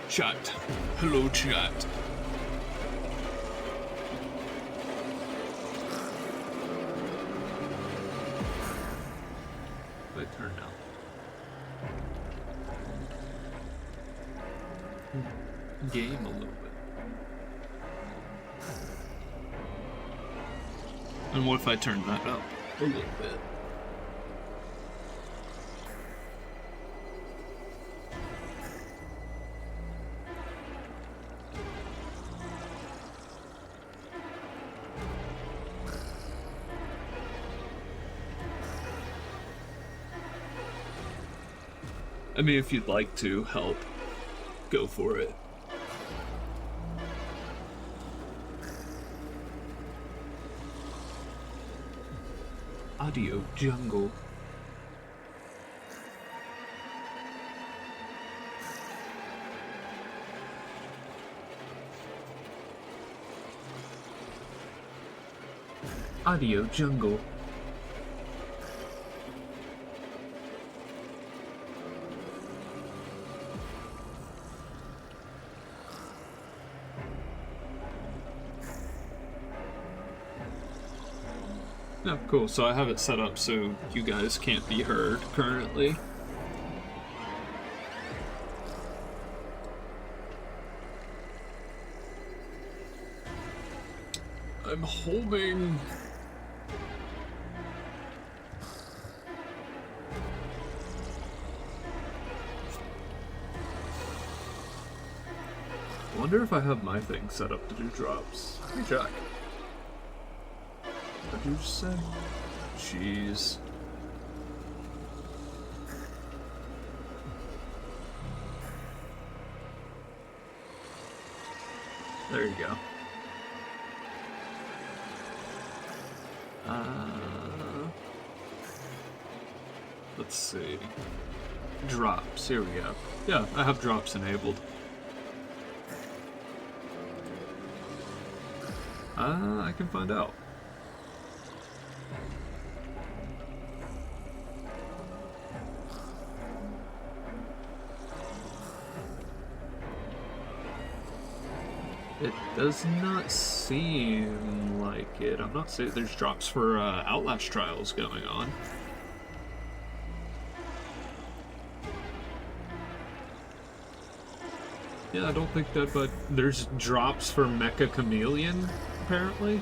Chat. Hello, chat. I turn now. Game a little bit. And what if I turn that up a little bit? I mean, if you'd like to help, go for it. Audio jungle. Audio jungle. Oh, cool. So I have it set up so you guys can't be heard currently. I'm holding... I wonder if I have my thing set up to do drops. Let me check. What did you just say? Jeez. There you go. Let's see. Drops. Here we go. Yeah, I have drops enabled. I can find out. It does not seem like it. I'm not saying there's drops for Outlast trials going on. Yeah, I don't think that, but there's drops for Mecha Chameleon, apparently.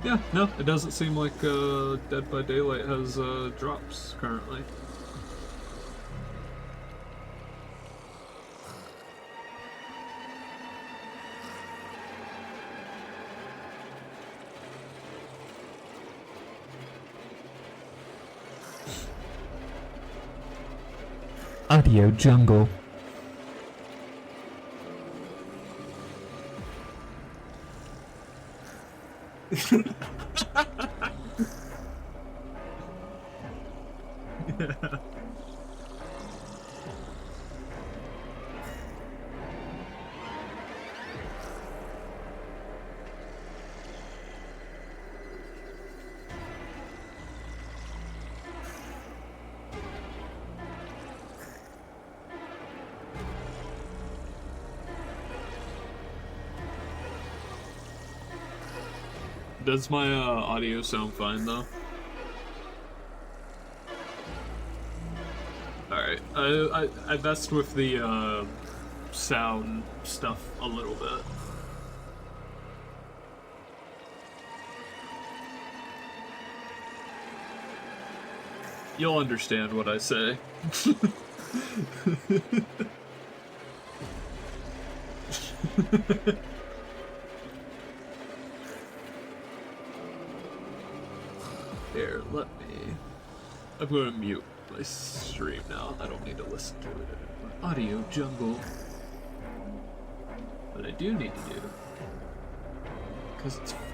Yeah, no, it doesn't seem like Dead by Daylight has drops currently. Audio jungle. Yeah. Does my audio sound fine though? Alright, I messed with the sound stuff a little bit. You'll understand what I say. Here, let me... I'm going to mute my stream now. I don't need to listen to it anymore. Audio jungle. What I do need to do, because it's funny.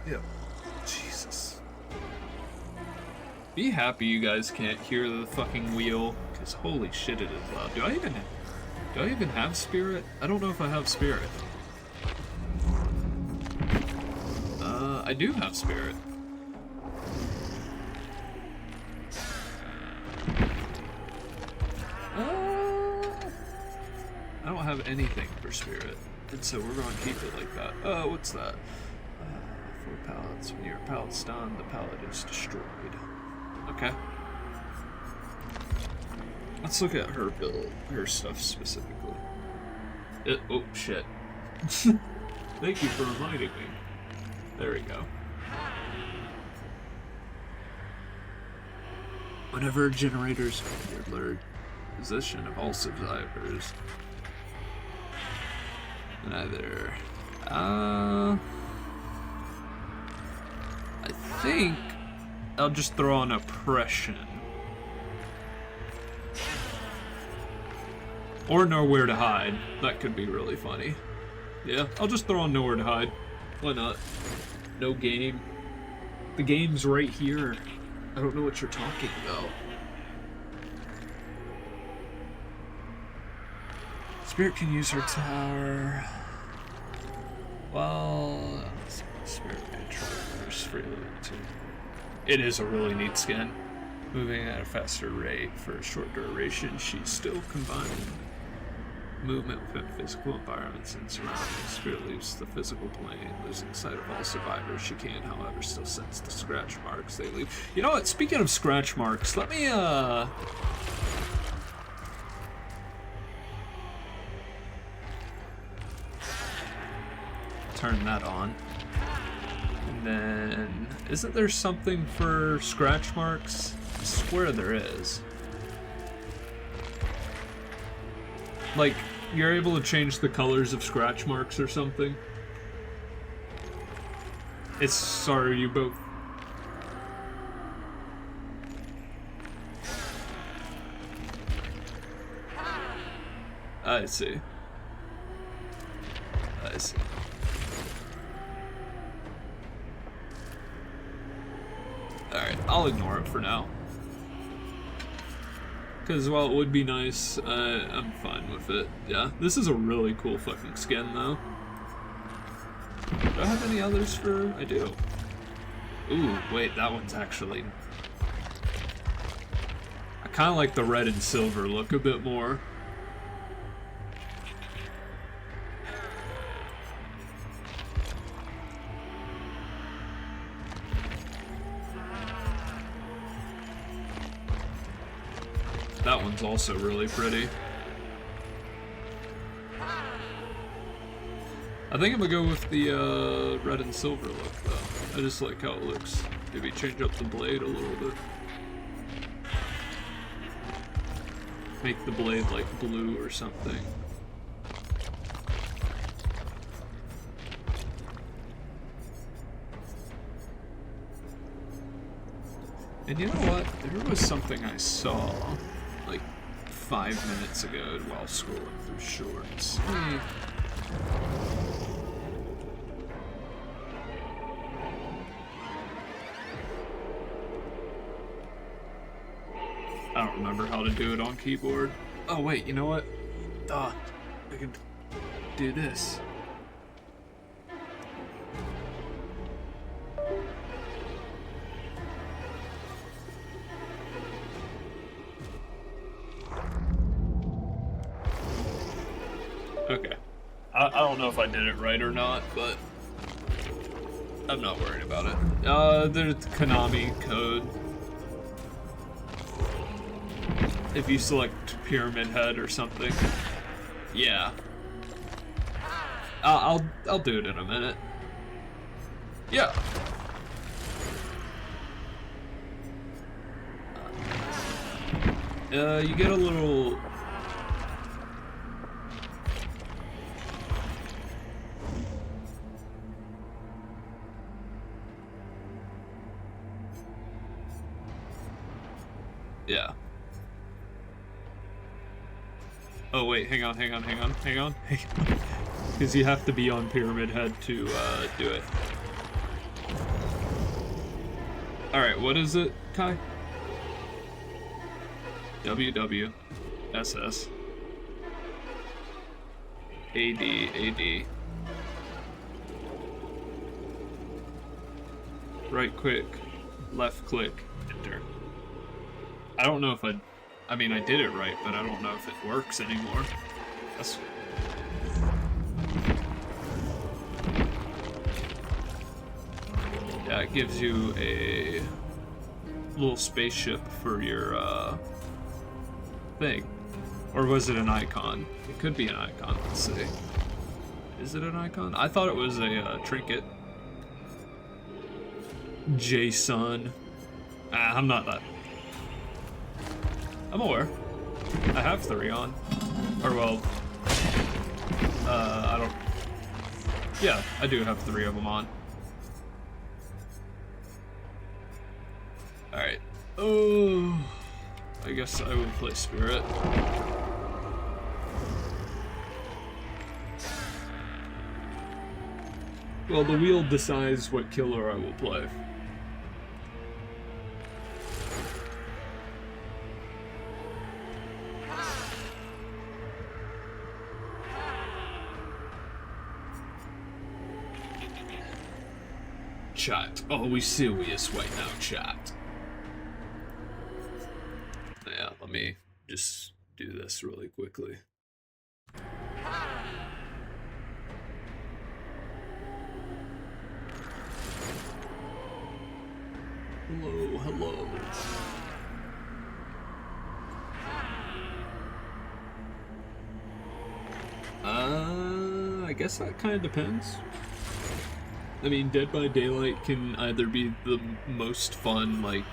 Yeah. Jesus. Be happy you guys can't hear the fucking wheel, because holy shit it is loud. Do Do I even have spirit? I don't know if I have spirit. I do have spirit. I don't have anything for spirit, and so we're going to keep it like that. What's that? 4 pallets. When your pallet's done, the pallet is destroyed. Okay. Let's look at her build, her stuff specifically. Oh, shit. Thank you for reminding me. There we go. Whenever generators find the alert position of all survivors, and either, I think I'll just throw on oppression. Or nowhere to hide. That could be really funny. Yeah, I'll just throw on nowhere to hide. Why not? No game. The game's right here. I don't know what you're talking about. Spirit can use her tower. Well, Spirit may traverse freely too. It is a really neat skin. Moving at a faster rate for a short duration, she's still combining movement within physical environments and surroundings. Spirit leaves the physical plane, losing sight of all survivors. She can, however, still sense the scratch marks they leave. You know what? Speaking of scratch marks, let me turn that on. And then, isn't there something for scratch marks? I swear there is. Like, you're able to change the colors of scratch marks or something. It's, sorry, you both. I see. I see. Alright, I'll ignore it for now. Because while it would be nice, I'm fine with it. Yeah, this is a really cool fucking skin, though. Do I have any others for... I do. Ooh, wait, that one's actually... I kind of like the red and silver look a bit more. That one's also really pretty. I think I'm gonna go with the red and silver look, though. I just like how it looks. Maybe change up the blade a little bit. Make the blade like blue or something. And you know what? There was something I saw like 5 minutes ago while scrolling through shorts. I don't remember how to do it on keyboard. Oh wait, you know what? I can do this. Okay. I don't know if I did it right or not, but I'm not worried about it. There's Konami code. If you select Pyramid Head or something. Yeah. I'll do it in a minute. Yeah. You get a little... Yeah. Oh wait, hang on. Because you have to be on Pyramid Head to do it. Alright, what is it, Kai? WWSS. AD. Right click, left click, enter. I don't know if I mean, I did it right, but I don't know if it works anymore. That's... Yeah, it gives you a little spaceship for your, thing. Or was it an icon? It could be an icon, let's see. Is it an icon? I thought it was a, trinket. Jason. I'm not that... I'm aware. I have 3 on. Or, well... I don't... Yeah, I do have 3 of them on. Alright. Oh... I guess I will play Spirit. Well, the wheel decides what killer I will play. Chat. Oh, we serious right now, chat. Yeah, let me just do this really quickly. Hello, hello. I guess that kind of depends. I mean, Dead by Daylight can either be the most fun, like,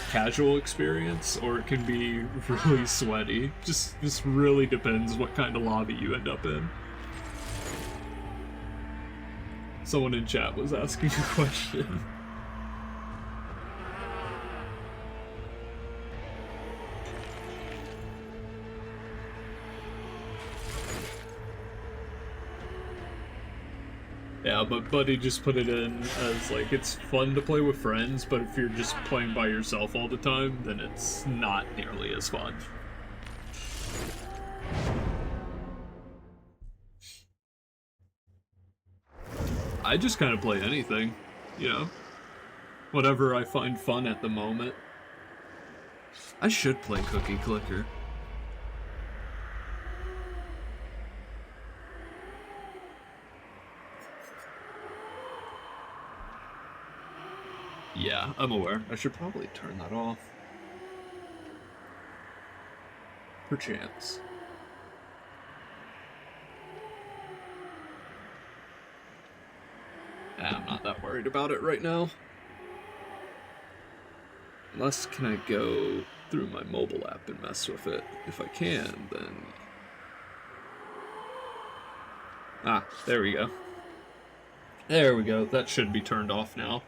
casual experience, or it can be really sweaty. Just really depends what kind of lobby you end up in. Someone in chat was asking a question. Yeah, but Buddy just put it in as, like, it's fun to play with friends, but if you're just playing by yourself all the time, then it's not nearly as fun. I just kind of play anything, you know? Whatever I find fun at the moment. I should play Cookie Clicker. Yeah, I'm aware. I should probably turn that off. Perchance. I'm not that worried about it right now. Unless, can I go through my mobile app and mess with it? If I can, then... Ah, there we go. There we go. That should be turned off now.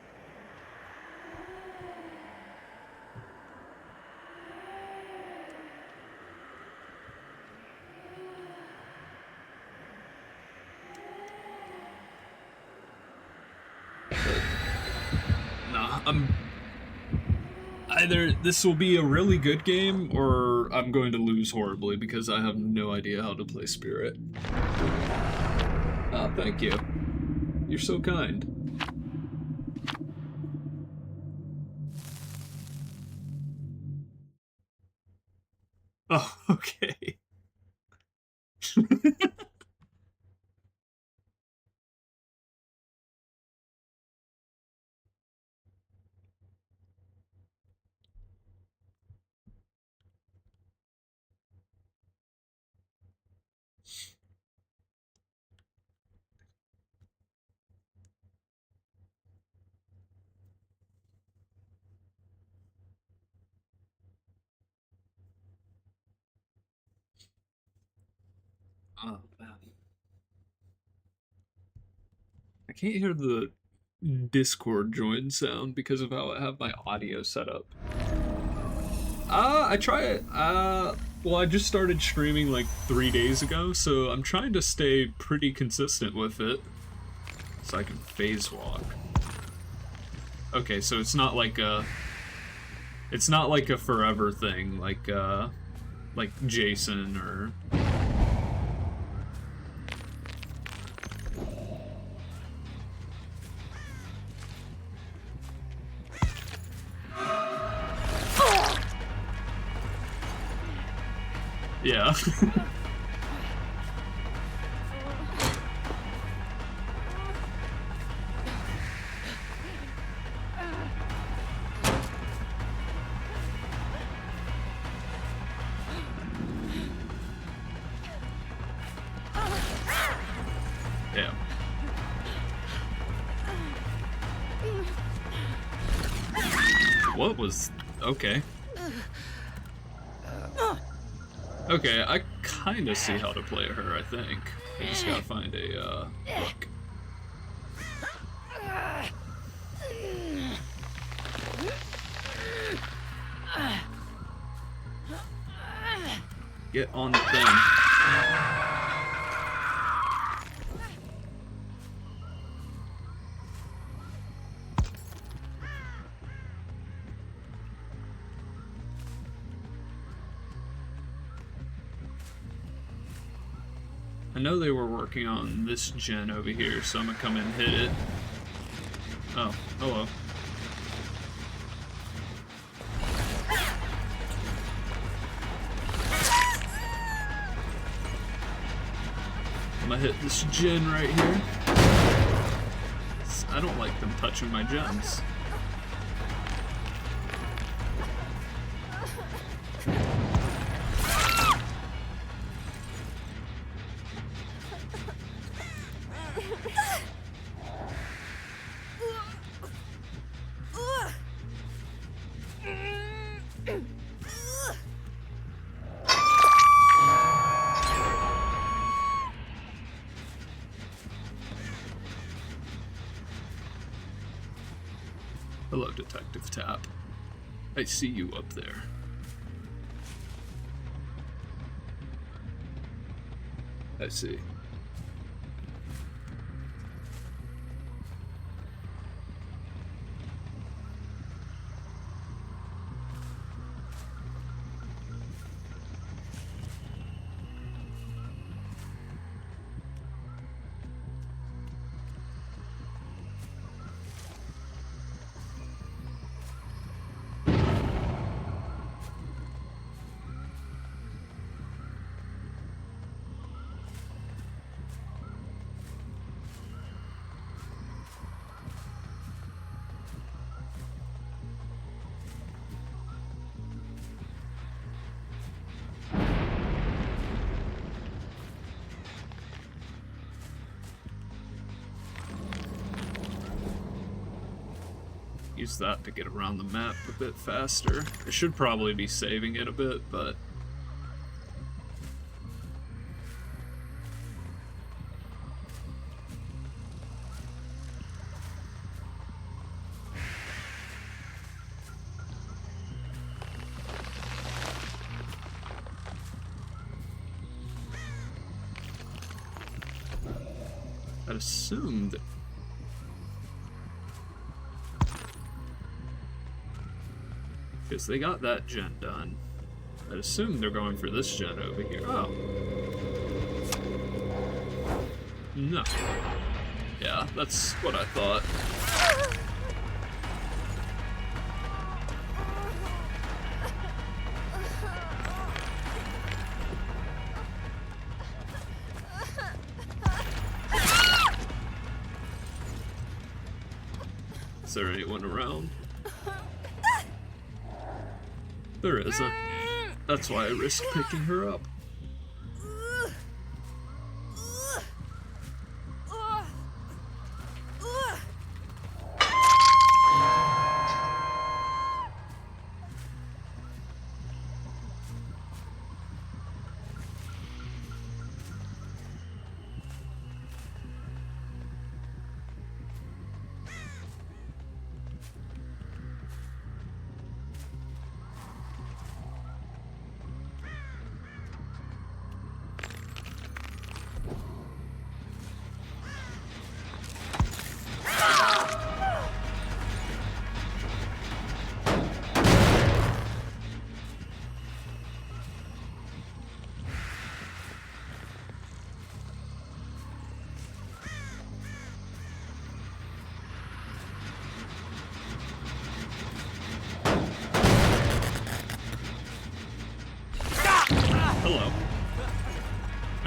Either this will be a really good game, or I'm going to lose horribly because I have no idea how to play Spirit. Ah, thank you. You're so kind. Oh, okay. Oh, man. I can't hear the Discord join sound because of how I have my audio set up. I try it. Well, I just started streaming like 3 days ago, so I'm trying to stay pretty consistent with it. So I can phase walk. Okay, so it's not like a... It's not like a forever thing, like Jason or... Yeah. Damn. What was... Okay. Okay, I kind of see how to play her, I think. I just gotta find a, book. Get on the thing. I know they were working on this gen over here, so I'm gonna come and hit it. Oh, hello. I'm gonna hit this gen right here. I don't like them touching my gens. Hello, Detective Tap. I see you up there. I see. Use that to get around the map a bit faster. I should probably be saving it a bit, but... I'd assume that... Because they got that gen done. I'd assume they're going for this gen over here. Oh. No. Yeah, that's what I thought. Is there anyone around? There isn't. That's why I risked picking her up.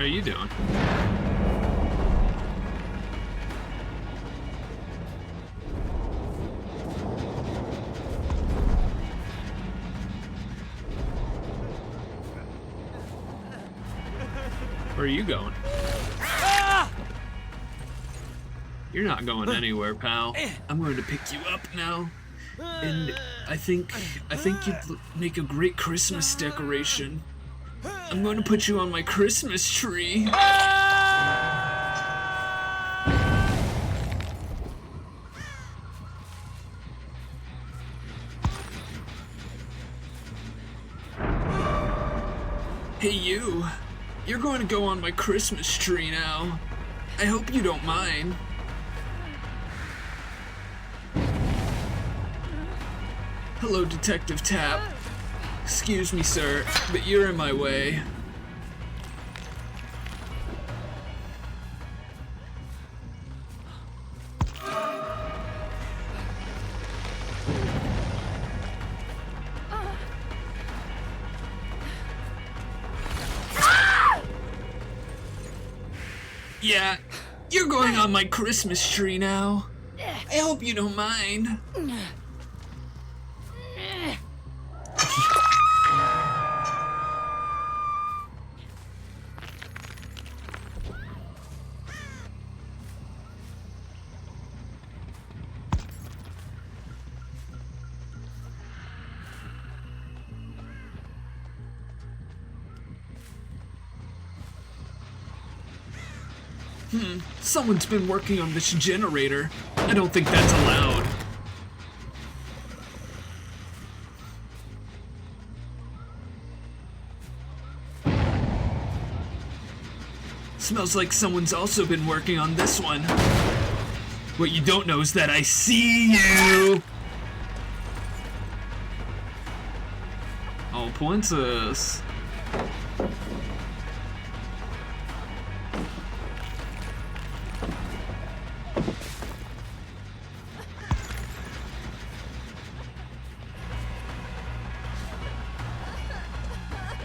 How are you doing? Where are you going? You're not going anywhere, pal. I'm going to pick you up now. And I think you'd make a great Christmas decoration. I'm going to put you on my Christmas tree. Hey you, you're going to go on my Christmas tree now. I hope you don't mind. Hello, Detective Tap. Excuse me, sir, but you're in my way. Yeah, you're going on my Christmas tree now. I hope you don't mind. Someone's been working on this generator. I don't think that's allowed. Smells like someone's also been working on this one. What you don't know is that I see you! Oh, princess.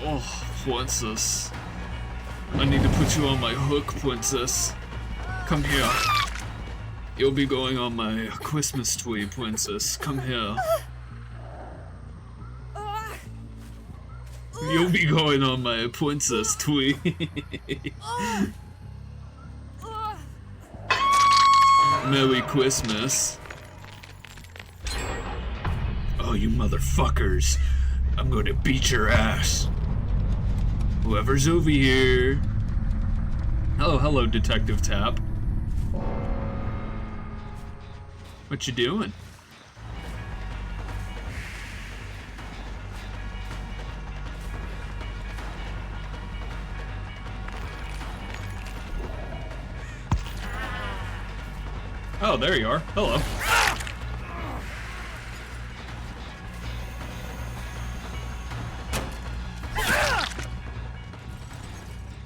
Oh, princess. I need to put you on my hook, princess. Come here. You'll be going on my Christmas tree, princess. Come here. You'll be going on my princess tree. Merry Christmas. Oh, you motherfuckers. I'm going to beat your ass. Whoever's over here. Oh, hello, Detective Tap. What you doing? Oh, there you are. Hello.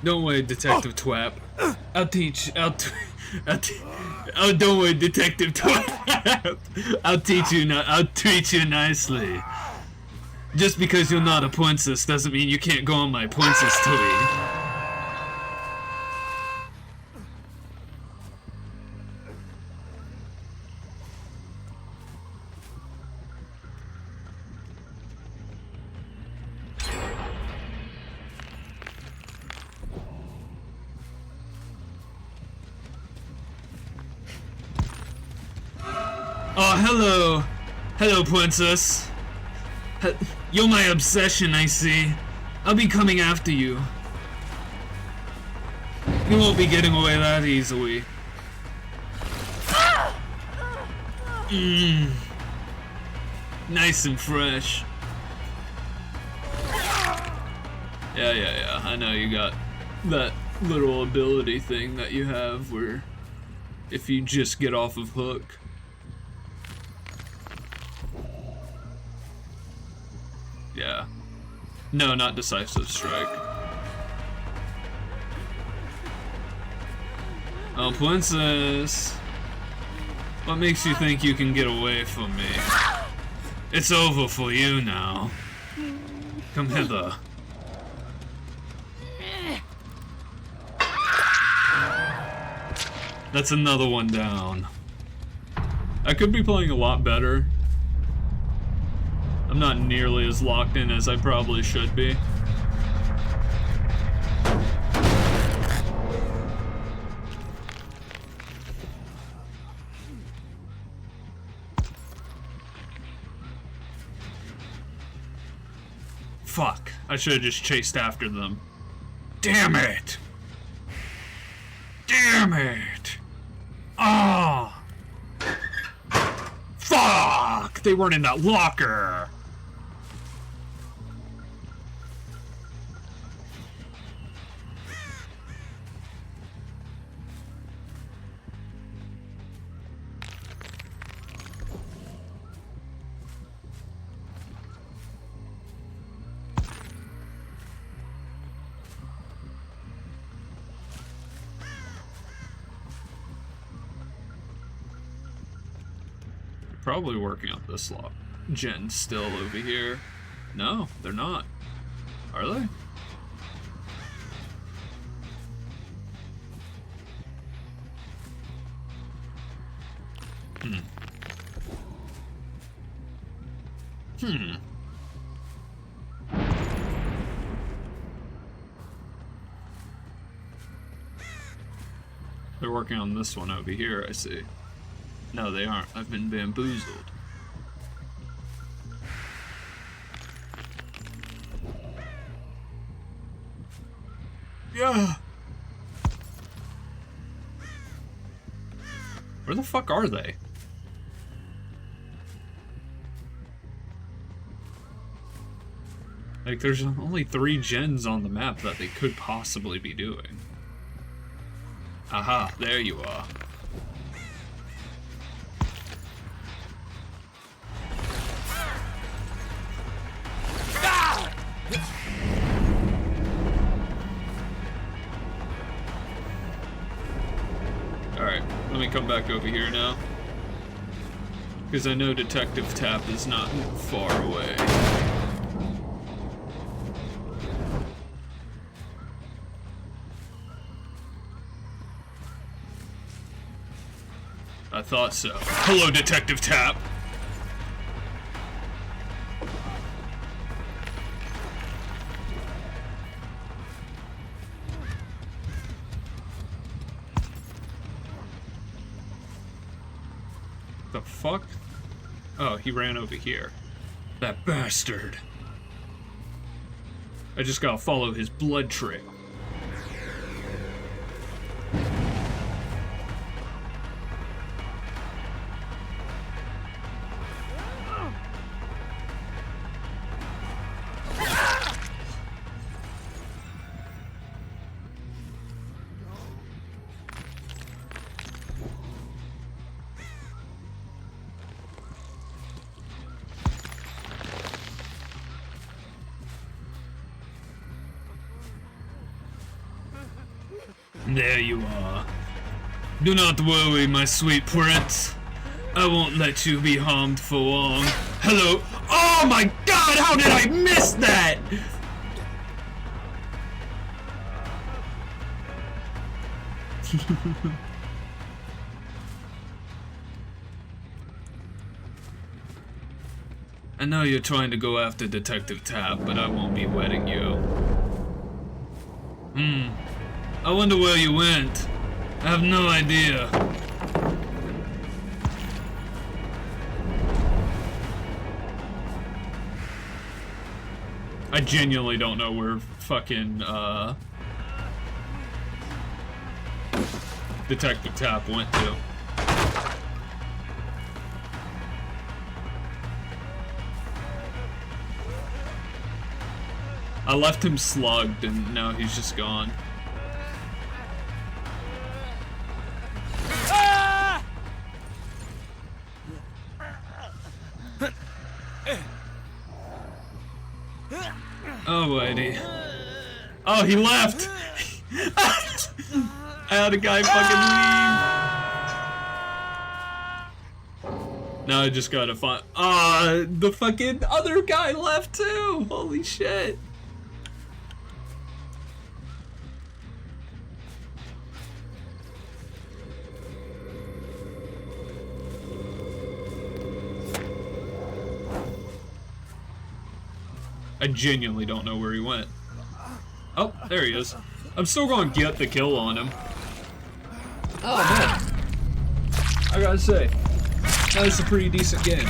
Don't worry, Detective Twap. Oh, don't worry, Detective Twap. I'll treat you nicely. Just because you're not a princess doesn't mean you can't go on my princess tree. Oh, hello. Hello, princess. You're my obsession, I see. I'll be coming after you. You won't be getting away that easily. Nice and fresh. Yeah. I know you got that little ability thing that you have where if you just get off of hook. Yeah. No, not decisive strike. Oh, princess. What makes you think you can get away from me? It's over for you now. Come hither. That's another one down. I could be playing a lot better. I'm not nearly as locked in as I probably should be. Fuck, I should have just chased after them. Damn it! Damn it! Ah! Oh. Fuck! They weren't in that locker! Probably working on this lot. Jen's still over here. No, they're not. Are they? They're working on this one over here, I see. No, they aren't. I've been bamboozled. Yeah. Where the fuck are they? Like, there's only 3 gens on the map that they could possibly be doing. Aha, there you are. Alright, let me come back over here now. Because I know Detective Tap is not far away. I thought so. Hello, Detective Tap! The fuck? Oh, he ran over here. That bastard. I just gotta follow his blood trail. There you are. Do not worry, my sweet prince. I won't let you be harmed for long. Hello. Oh my god, how did I miss that? I know you're trying to go after Detective Tap, but I won't be wetting you. I wonder where you went. I have no idea. I genuinely don't know where fucking, Detective Tap went to. I left him slugged and now he's just gone. Alrighty. Oh, he left! I had a guy fucking leave. Now I just gotta find. The fucking other guy left too! Holy shit. I genuinely don't know where he went. Oh, there he is. I'm still going to get the kill on him. Oh, man. I gotta say, that was a pretty decent game.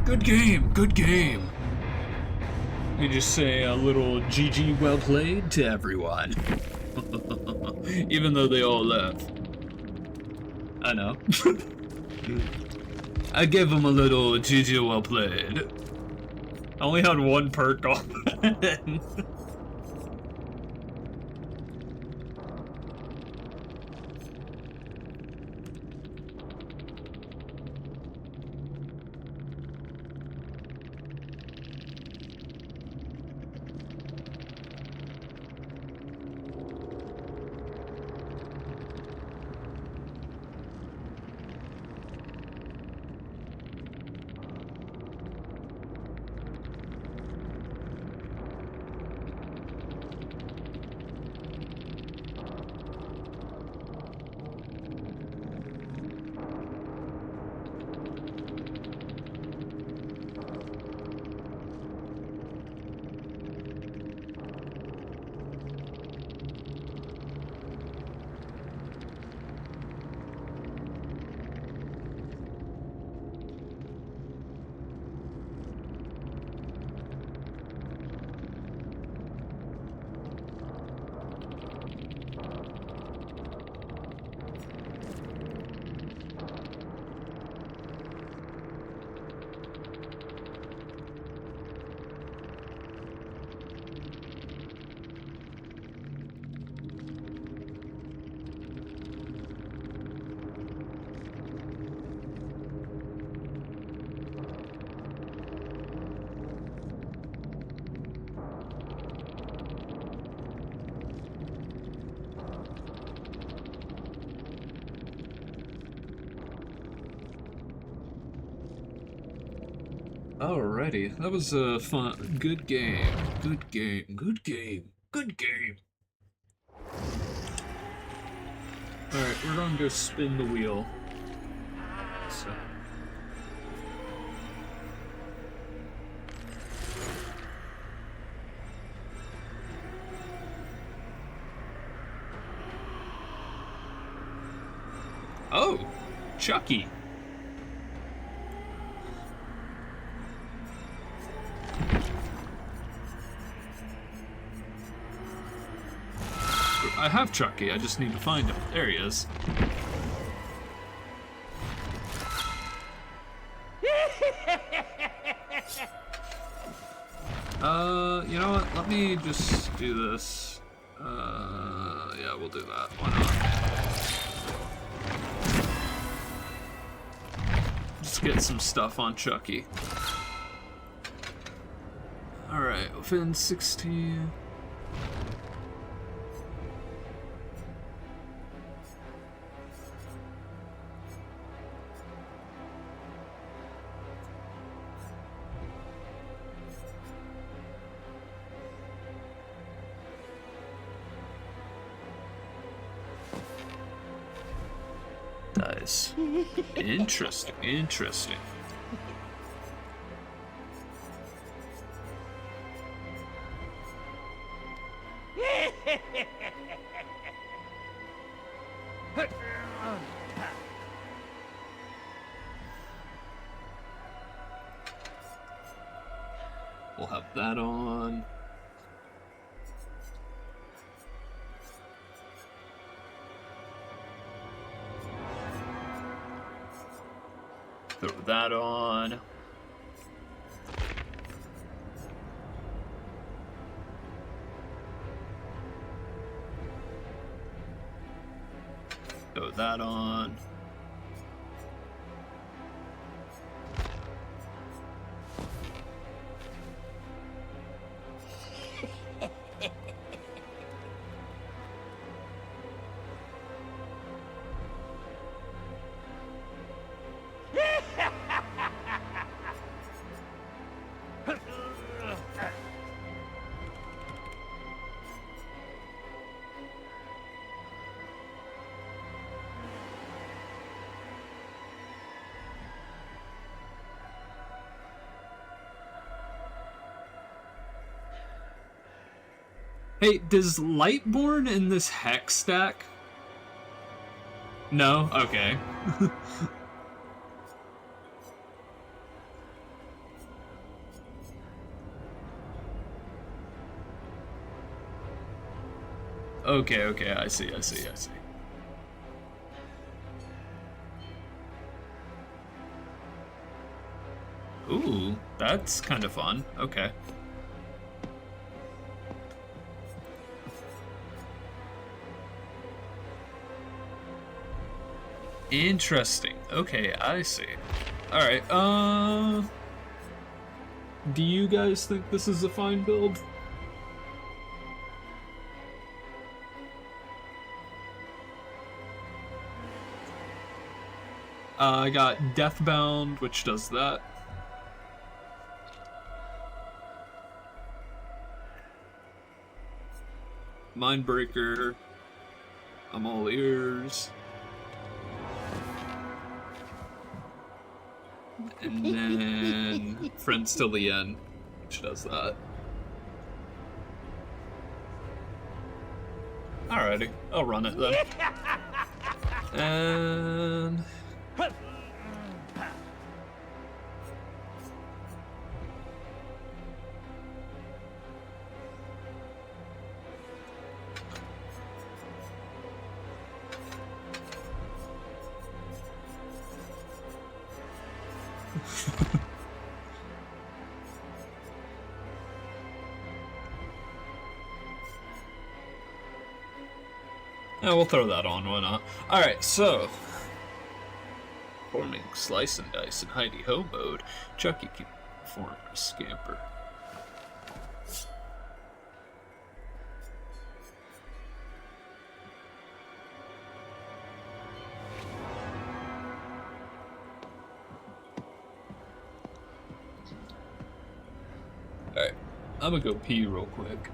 Good game, good game. Let me just say a little GG well played to everyone. Even though they all left. I know. I gave them a little GG well played. I only had one perk on. Alrighty, that was a fun, good game, good game, good game, good game. Alright, we're gonna go spin the wheel. So. Oh, Chucky. I have Chucky, I just need to find him. There he is. You know what? Let me just do this. Yeah, we'll do that. Why not? Just get some stuff on Chucky. Alright, within 16... Nice. Interesting, interesting. We'll have that on. Throw that on. Throw that on. Hey, does Lightborn in this hex stack? No? Okay. Okay, I see. Ooh, that's kind of fun. Okay. Interesting. Okay, I see. Alright, do you guys think this is a fine build? I got Deathbound, which does that. Mindbreaker. I'm all ears. And then Friends Till the End, which does that. Alrighty, I'll run it then. And... yeah, we'll throw that on, why not? Alright, so... Forming Slice and Dice in Heidi Ho mode, Chucky can form a Scamper. Alright, I'm gonna go pee real quick.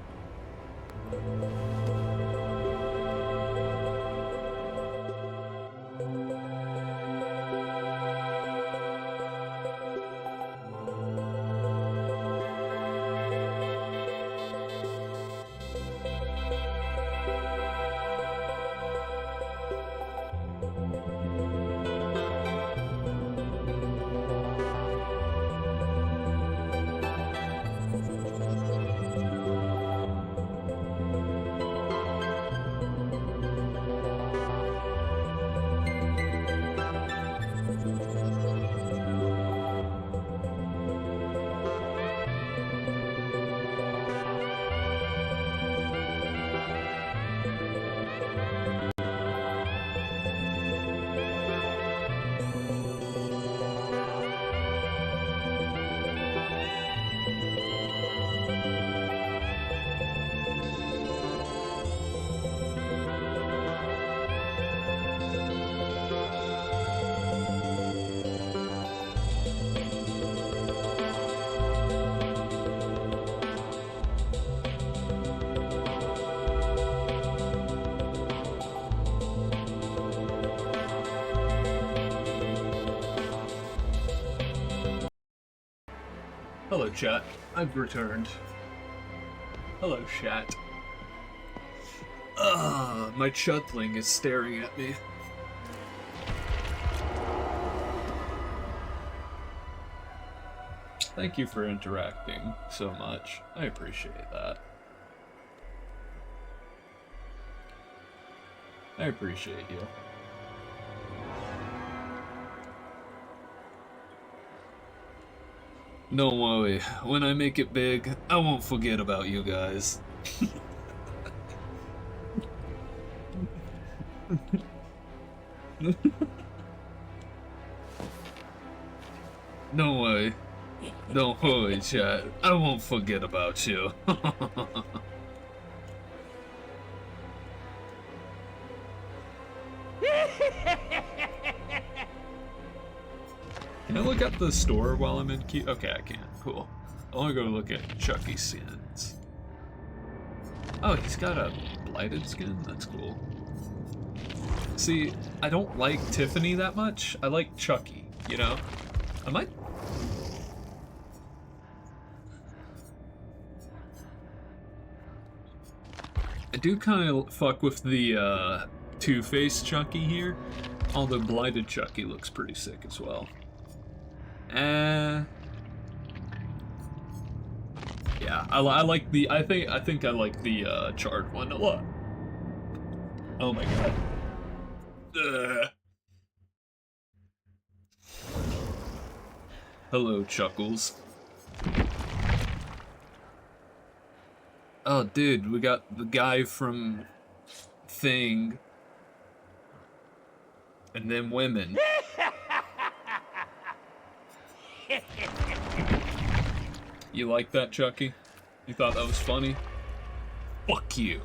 Hello, chat. I've returned. Hello, chat. My chutling is staring at me. Thank you for interacting so much. I appreciate that. I appreciate you. Don't worry, when I make it big, I won't forget about you guys. Don't worry. Don't worry, chat. I won't forget about you. Can I look at the store while I'm in queue? Okay, I can. Cool. I want to go look at Chucky's skins. Oh, he's got a blighted skin? That's cool. See, I don't like Tiffany that much. I like Chucky, you know? I might... I do kind of fuck with the Two-Face Chucky here, although Blighted Chucky looks pretty sick as well. Yeah, I like the. I think I like the charred one a lot. Oh my god. Ugh. Hello, Chuckles. Oh, dude, we got the guy from Thing. And then women. You like that, Chucky? You thought that was funny? Fuck you.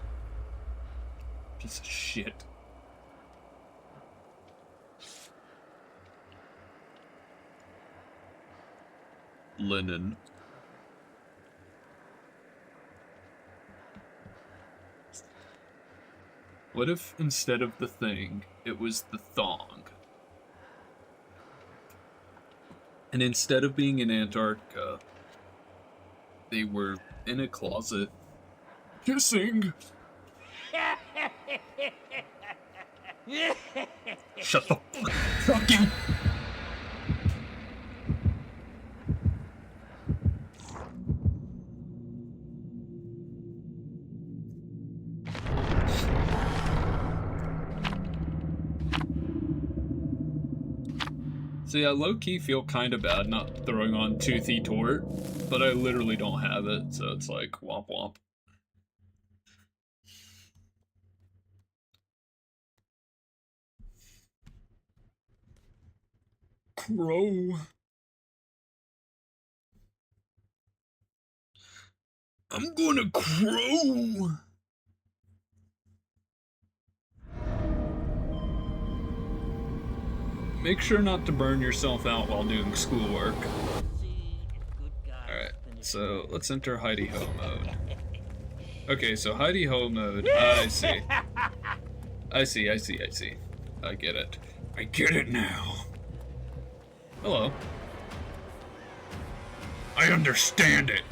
Piece of shit. Linen. What if instead of the Thing, it was the Thong? And instead of being in Antarctica, they were in a closet kissing. Shut the fuck you. See, I low-key feel kind of bad not throwing on Toothy Tort, but I literally don't have it, so it's like, womp womp. Crow. I'm gonna crow. Make sure not to burn yourself out while doing schoolwork. Alright, so let's enter Heidi Ho mode. Okay, so Heidi Ho mode, I see. I see. I get it. I get it now. Hello. I understand it.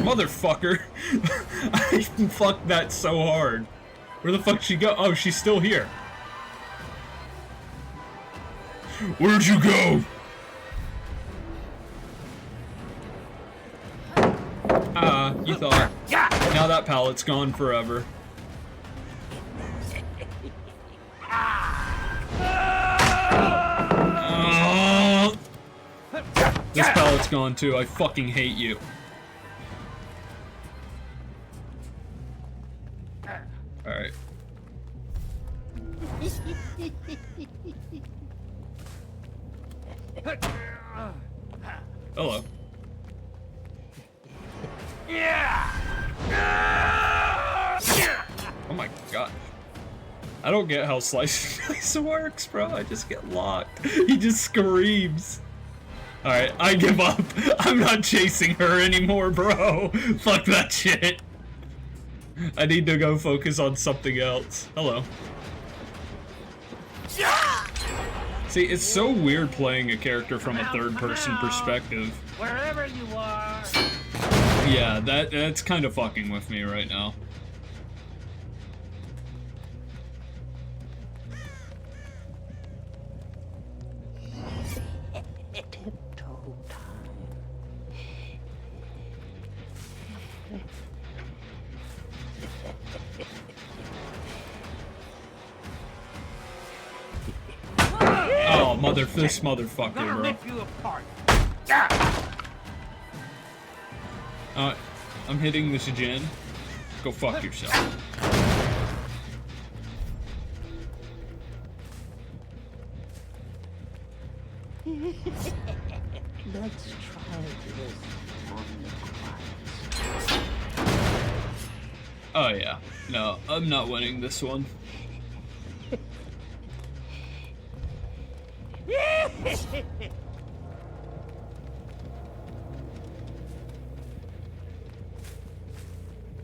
Motherfucker. I fucked that so hard. Where the fuck she go? Oh, she's still here. Where'd you go? You thought. Now that pallet's gone forever. This pallet's gone too. I fucking hate you. Alright. Hello. Oh my god. I don't get how Slice and Dice works, bro. I just get locked. He just screams. Alright, I give up. I'm not chasing her anymore, bro. Fuck that shit. I need to go focus on something else. Hello. See, it's so weird playing a character from a third-person perspective. Wherever you are. Yeah, that's kind of fucking with me right now. Tiptoe time. Oh, this motherfucker, Gonna bro. rip you apart. I'm hitting this gen. Go fuck yourself. Let's try this on the quiet. Oh yeah. No, I'm not winning this one.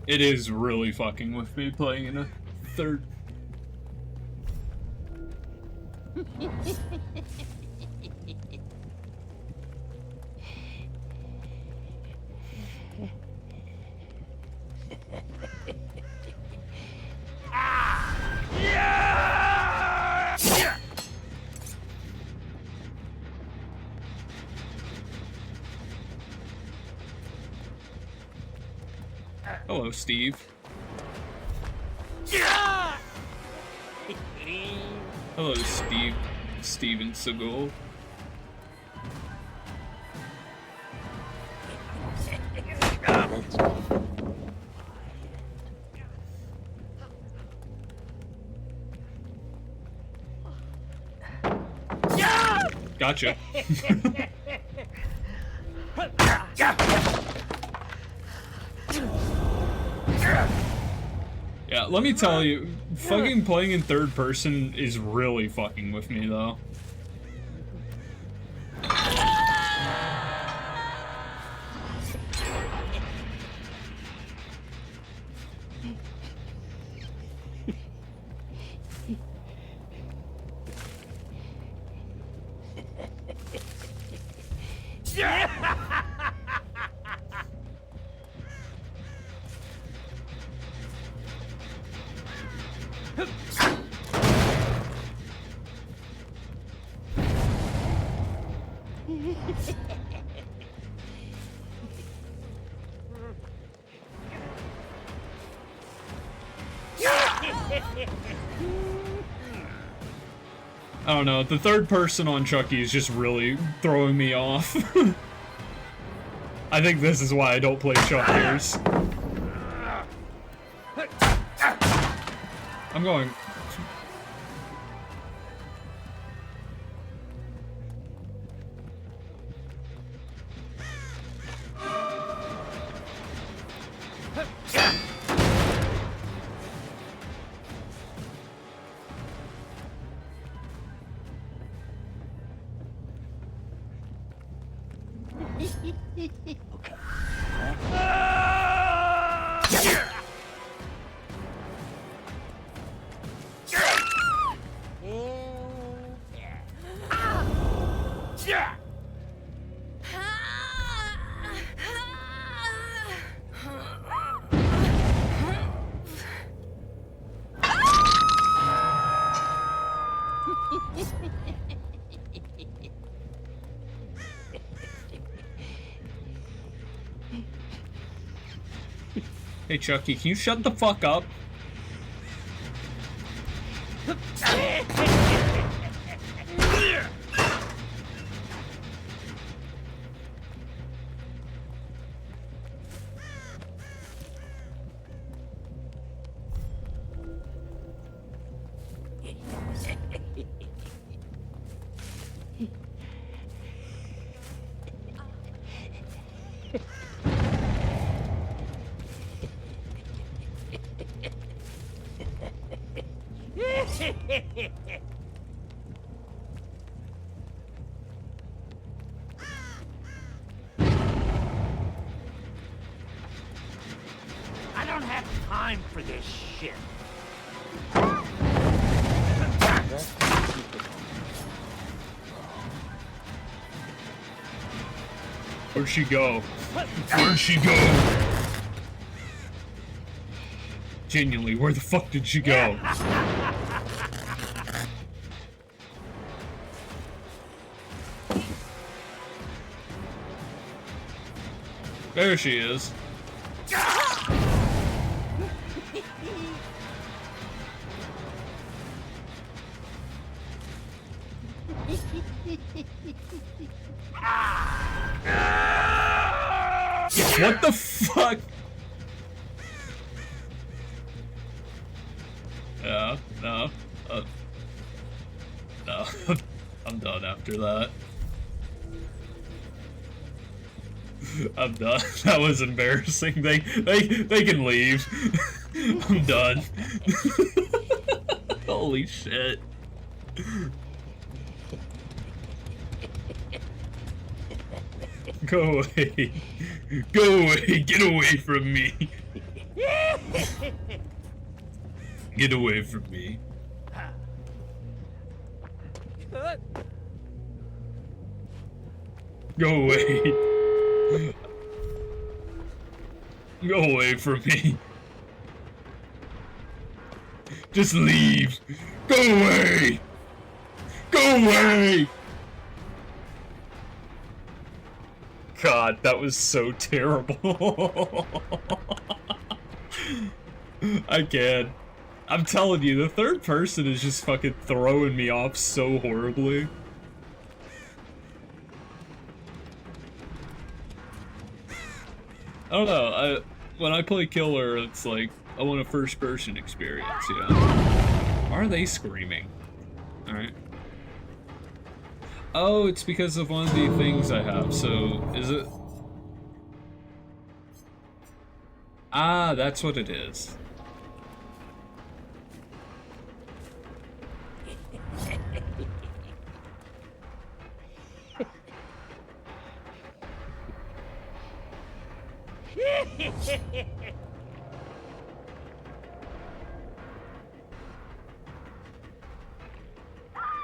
It is really fucking with me playing in a third. Hello, Steve. Hello, Steven Seagal. Gotcha. Yeah, let me tell you, fucking playing in third person is really fucking with me, though. I don't know, the third person on Chucky is just really throwing me off. I think this is why I don't play Chuckers. I'm going... Hey Chucky, can you shut the fuck up? I don't have time for this shit. Where'd she go? Where'd she go? Genuinely, where the fuck did she go? There she is. What the fuck? Yeah, no. No. I'm done after that. I'm done. That was embarrassing. They can leave. I'm done. Holy shit. Go away. Go away. Get away from me. Get away from me. Go away. Go away from me. Just leave. Go away. Go away. God, that was so terrible. I can. I'm telling you, the third person is just fucking throwing me off so horribly. I don't know, when I play Killer, it's like, I want a first-person experience, you know? Why are they screaming? Alright. Oh, it's because of one of the things I have, so, is it? Ah, that's what it is.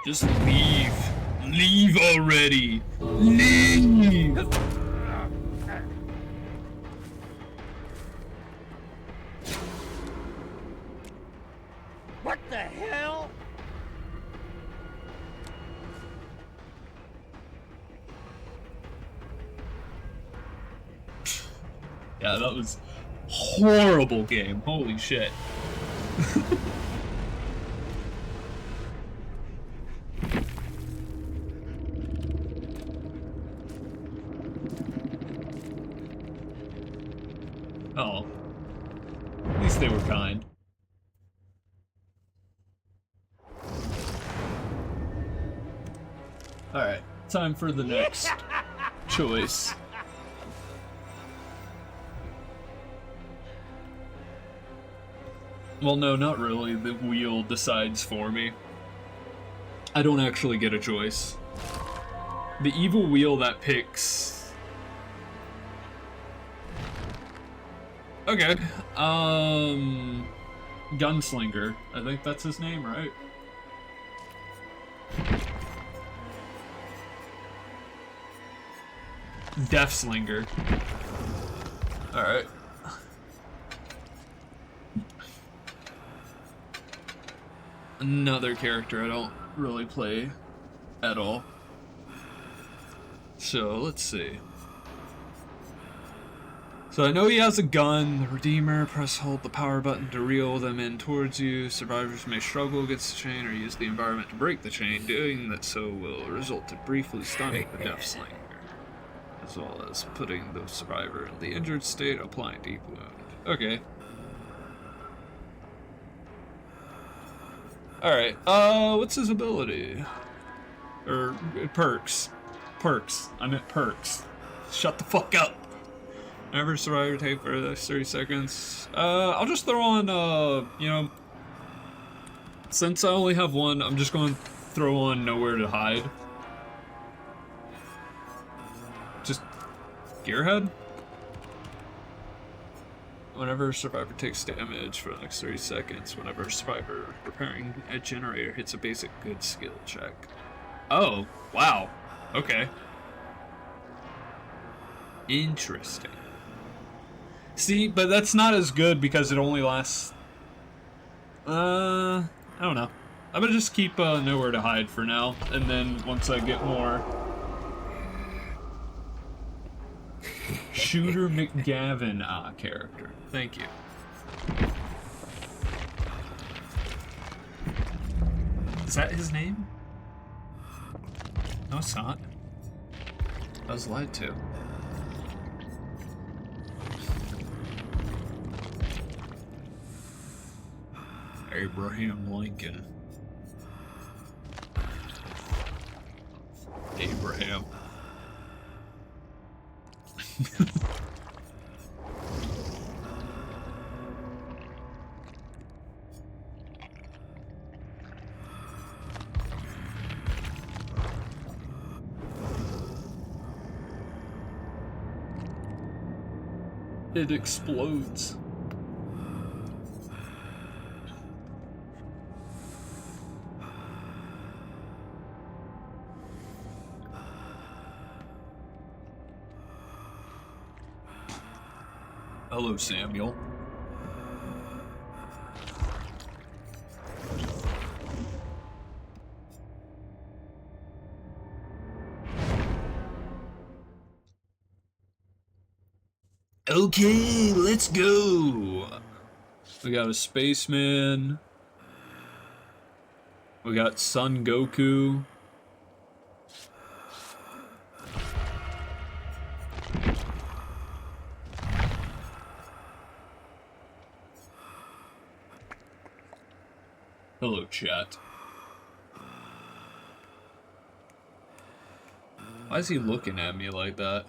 Just leave. Leave already. Leave! What the hell? Yeah, that was horrible game. Holy shit. Oh. At least they were kind. Alright, time for the next choice. Well, no, not really. The wheel decides for me. I don't actually get a choice. The evil wheel that picks... Okay, Gunslinger. I think that's his name, right? Deathslinger. Alright. Another character I don't really play at all. So, let's see. So I know he has a gun. The Redeemer, press hold the power button to reel them in towards you. Survivors may struggle against the chain or use the environment to break the chain. Doing that so will result in briefly stunning the Deathslinger, as well as putting the survivor in the injured state, applying deep wound. Okay. Alright, what's his ability? Or, perks. Perks. I meant perks. Shut the fuck up. Whenever survivor take for the next 30 seconds. I'll just throw on, you know, since I only have one, I'm just going to throw on Nowhere to Hide. Just Gearhead? Whenever a survivor takes damage for the next 30 seconds, whenever a survivor repairing a generator hits a basic good skill check. Oh, wow. Okay. Interesting. See, but that's not as good because it only lasts... I don't know. I'm gonna just keep Nowhere to Hide for now, and then once I get more... Shooter McGavin character. Thank you. Is that his name? No, it's not. I was lied to. Abraham Lincoln. Abraham. It explodes. Hello, Samuel. Okay, let's go. We got a spaceman. We got Son Goku. Hello, chat. Why is he looking at me like that?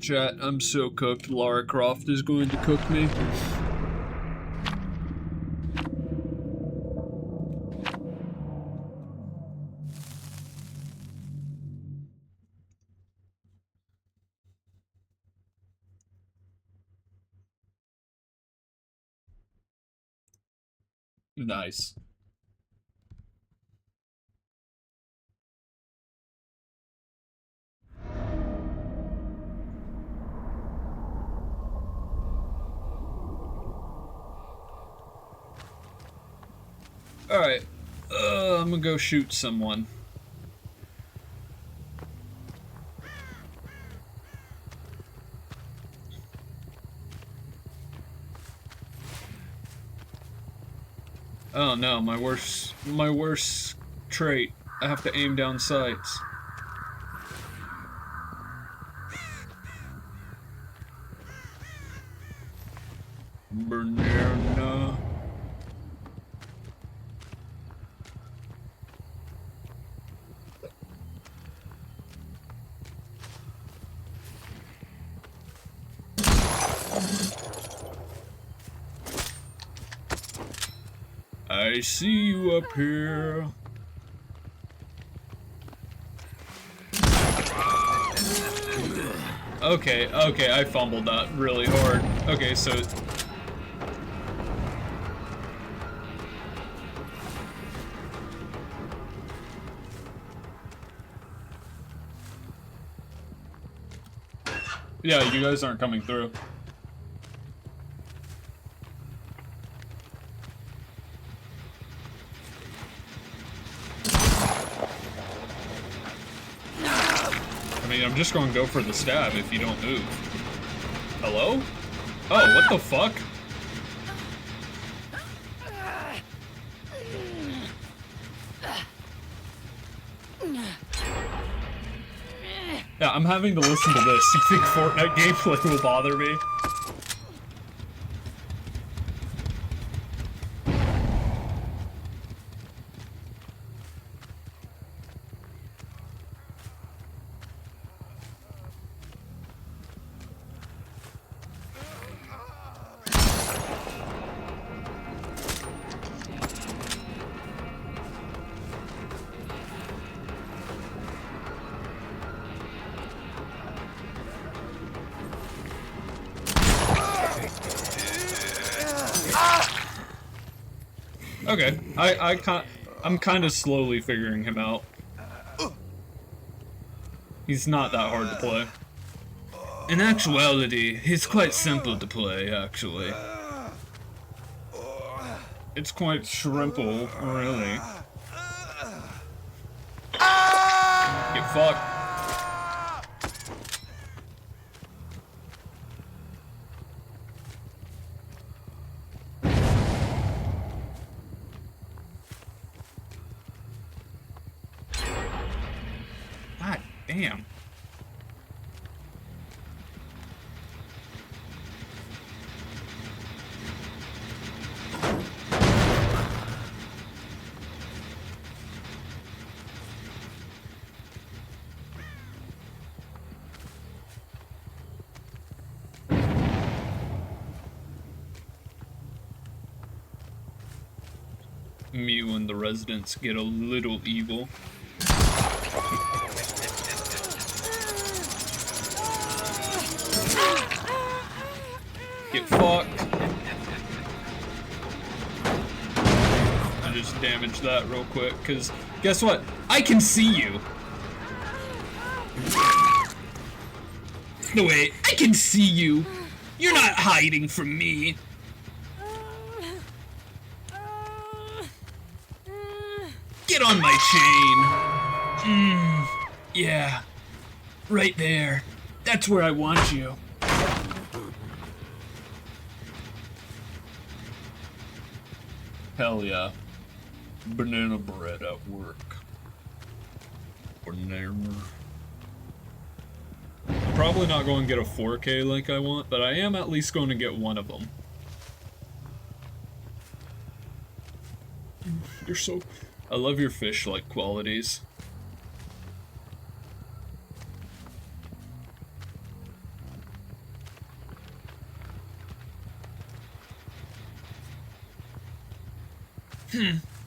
Chat, I'm so cooked. Lara Croft is going to cook me. Nice. Alright, I'm gonna go shoot someone. Oh no, my worst trait. I have to aim down sights. Banana. I see you up here. Okay, I fumbled that really hard. Okay, so... Yeah, you guys aren't coming through. I mean, I'm just gonna go for the stab if you don't move. Hello? Oh, what the fuck? Yeah, I'm having to listen to this. You think Fortnite gameplay will bother me? Okay, I'm kind of slowly figuring him out. He's not that hard to play. In actuality, he's quite simple to play, actually. It's quite shrimple, really. Get fucked. God damn. Me when the residents get a little evil. Get fucked. I just damaged that real quick, because guess what? I can see you. No, wait, I can see you. You're not hiding from me. Get on my chain. Yeah. Right there. That's where I want you. Hell yeah. Banana bread at work. Banana. I'm probably not going to get a 4K like I want, but I am at least going to get one of them. You're so... I love your fish-like qualities.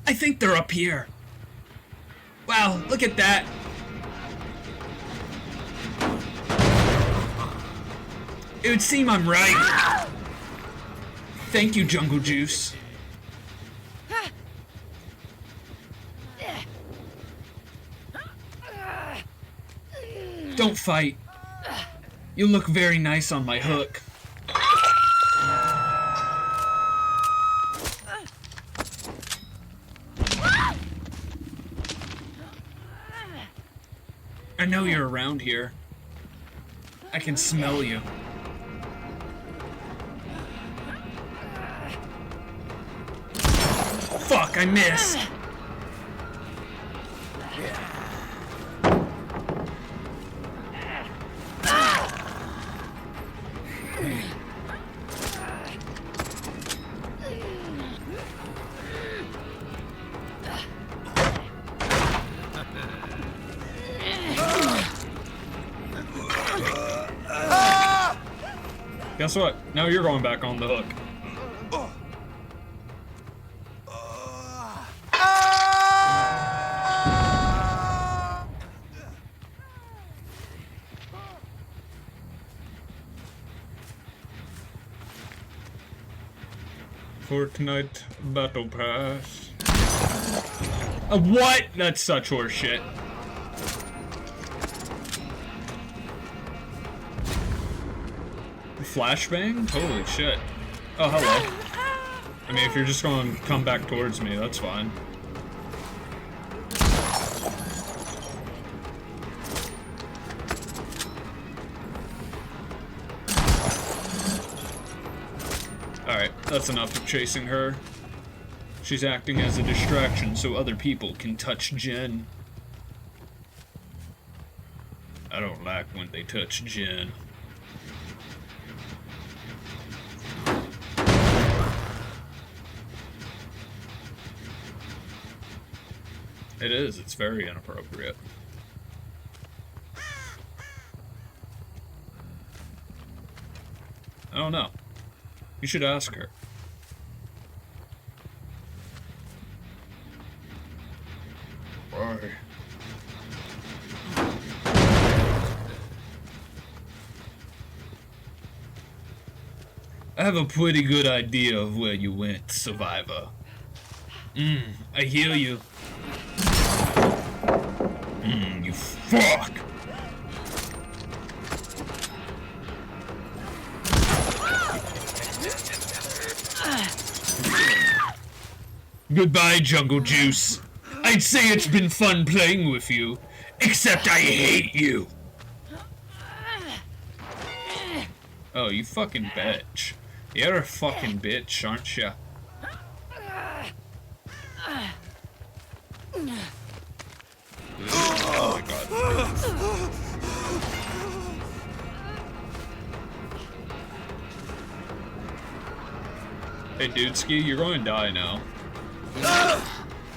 I think they're up here. Wow, look at that. It would seem I'm right. Thank you, Jungle Juice. Don't fight. You look very nice on my hook. I know you're around here. I can smell you. Fuck, I missed. Guess what? Now you're going back on the hook. Fortnite Battle Pass. What? That's such horseshit. Flashbang? Holy shit. Oh, hello. I mean, if you're just going to come back towards me, that's fine. Alright, that's enough of chasing her. She's acting as a distraction so other people can touch Jen. I don't like when they touch Jen. It is, it's very inappropriate. I don't know. You should ask her. Why? I have a pretty good idea of where you went, Survivor. I hear you. You fuck! Goodbye, Jungle Juice. I'd say it's been fun playing with you, except I hate you. Oh, you fucking bitch. You're a fucking bitch, aren't ya? Oh my god. Hey, Dudeski, you're going to die now.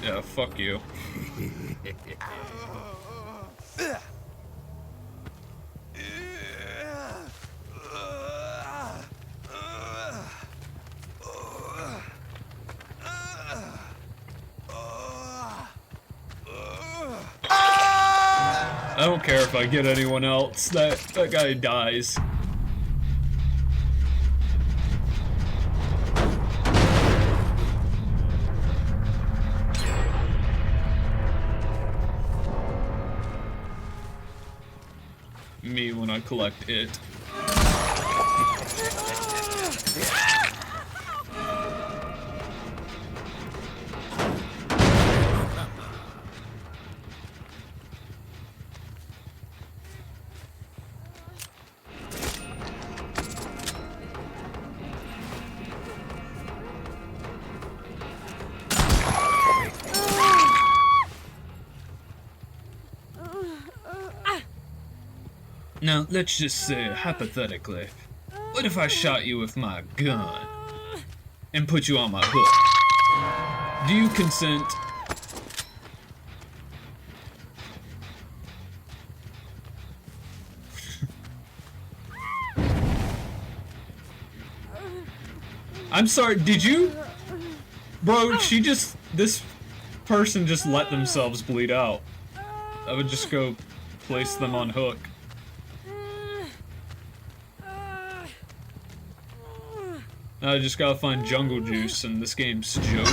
Yeah, fuck you. I don't care if I get anyone else. That guy dies. Me when I collect it. Now, let's just say, hypothetically, what if I shot you with my gun and put you on my hook? Do you consent? I'm sorry, did you? Bro, this person just let themselves bleed out. I would just go place them on hook. Now I just gotta find jungle juice and this game's over.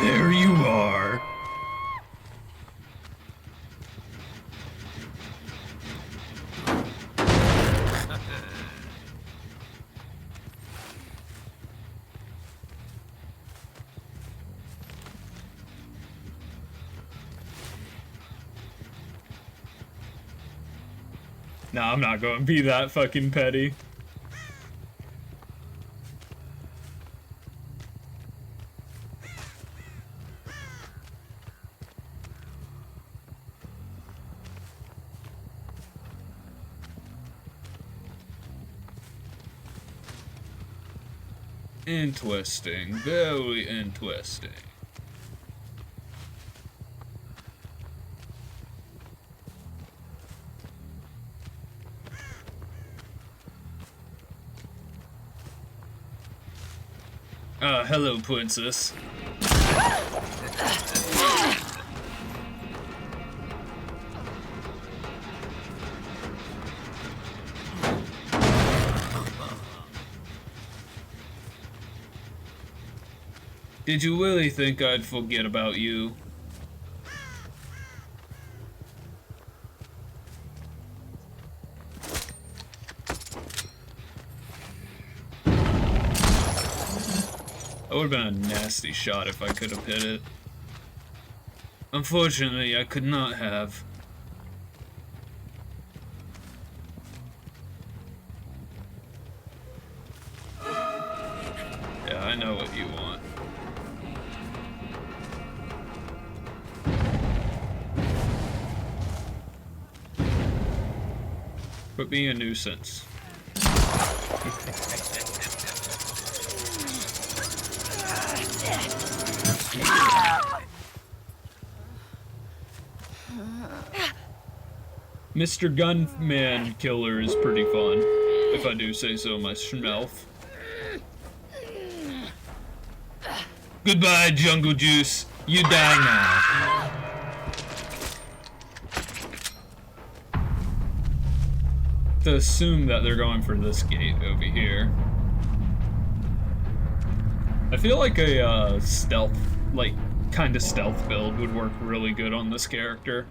There you are. Nah, I'm not gonna be that fucking petty. Interesting, very interesting. Hello, princess. Did you really think I'd forget about you? That would have been a nasty shot if I could have hit it. Unfortunately, I could not have. Yeah, I know what you want. Quit being a nuisance. Mr. Gunman Killer is pretty fun, if I do say so myself. Goodbye, Jungle Juice. You die now. To assume that they're going for this gate over here. I feel like a stealth, like, kind of stealth build would work really good on this character.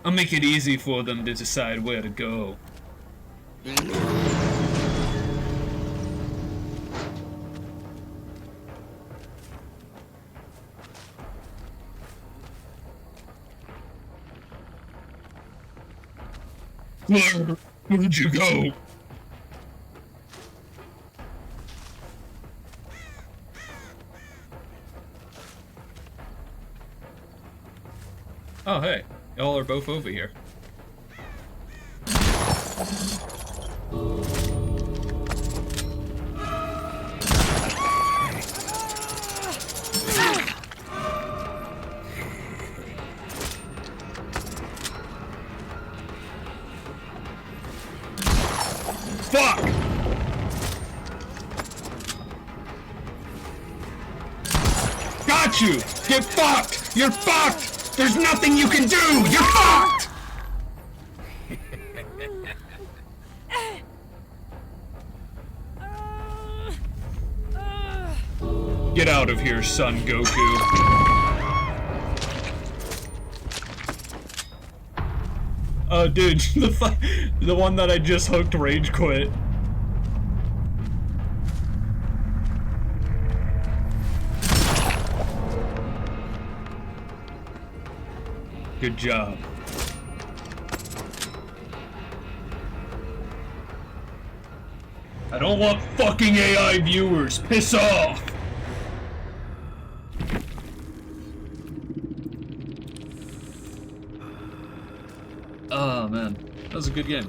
I'll make it easy for them to decide where to go. Where'd you go? Oh, hey. Y'all are both over here. Fuck! Got you! Get fucked! You're fucked! There's nothing you can do! You're fucked! Get out of here, Son Goku. Oh, dude, the one that I just hooked rage quit. Good job. I don't want fucking AI viewers. Piss off. Oh man, that was a good game.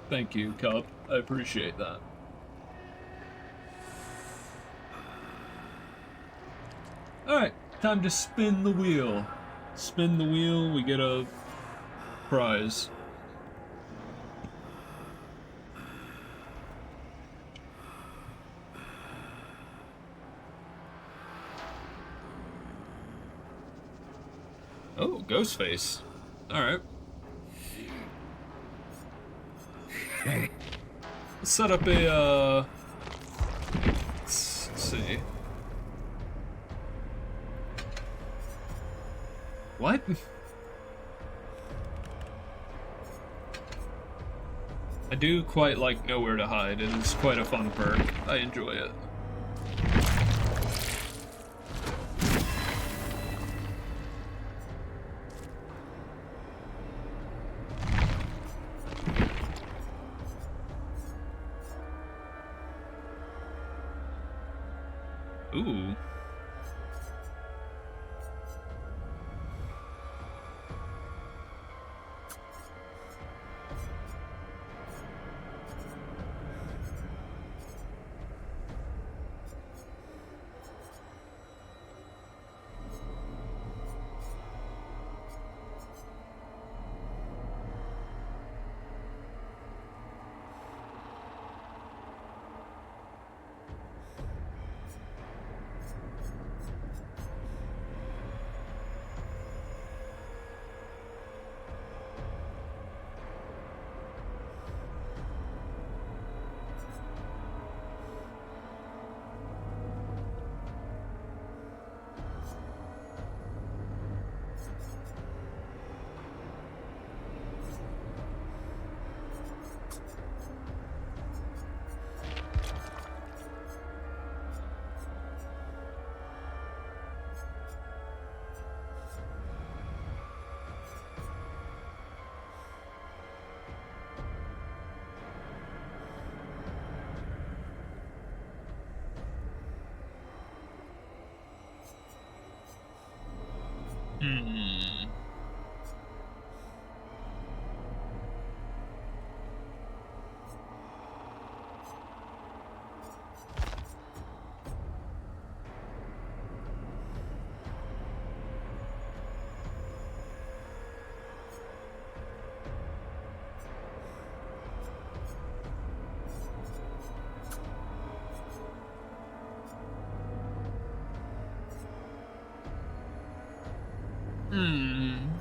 Thank you, Cup. I appreciate that. Alright, time to spin the wheel. Spin the wheel, we get a prize. Oh, Ghostface. Alright. Let's set up a, let's see. What? I do quite like Nowhere to Hide. It is quite a fun perk. I enjoy it. Ooh.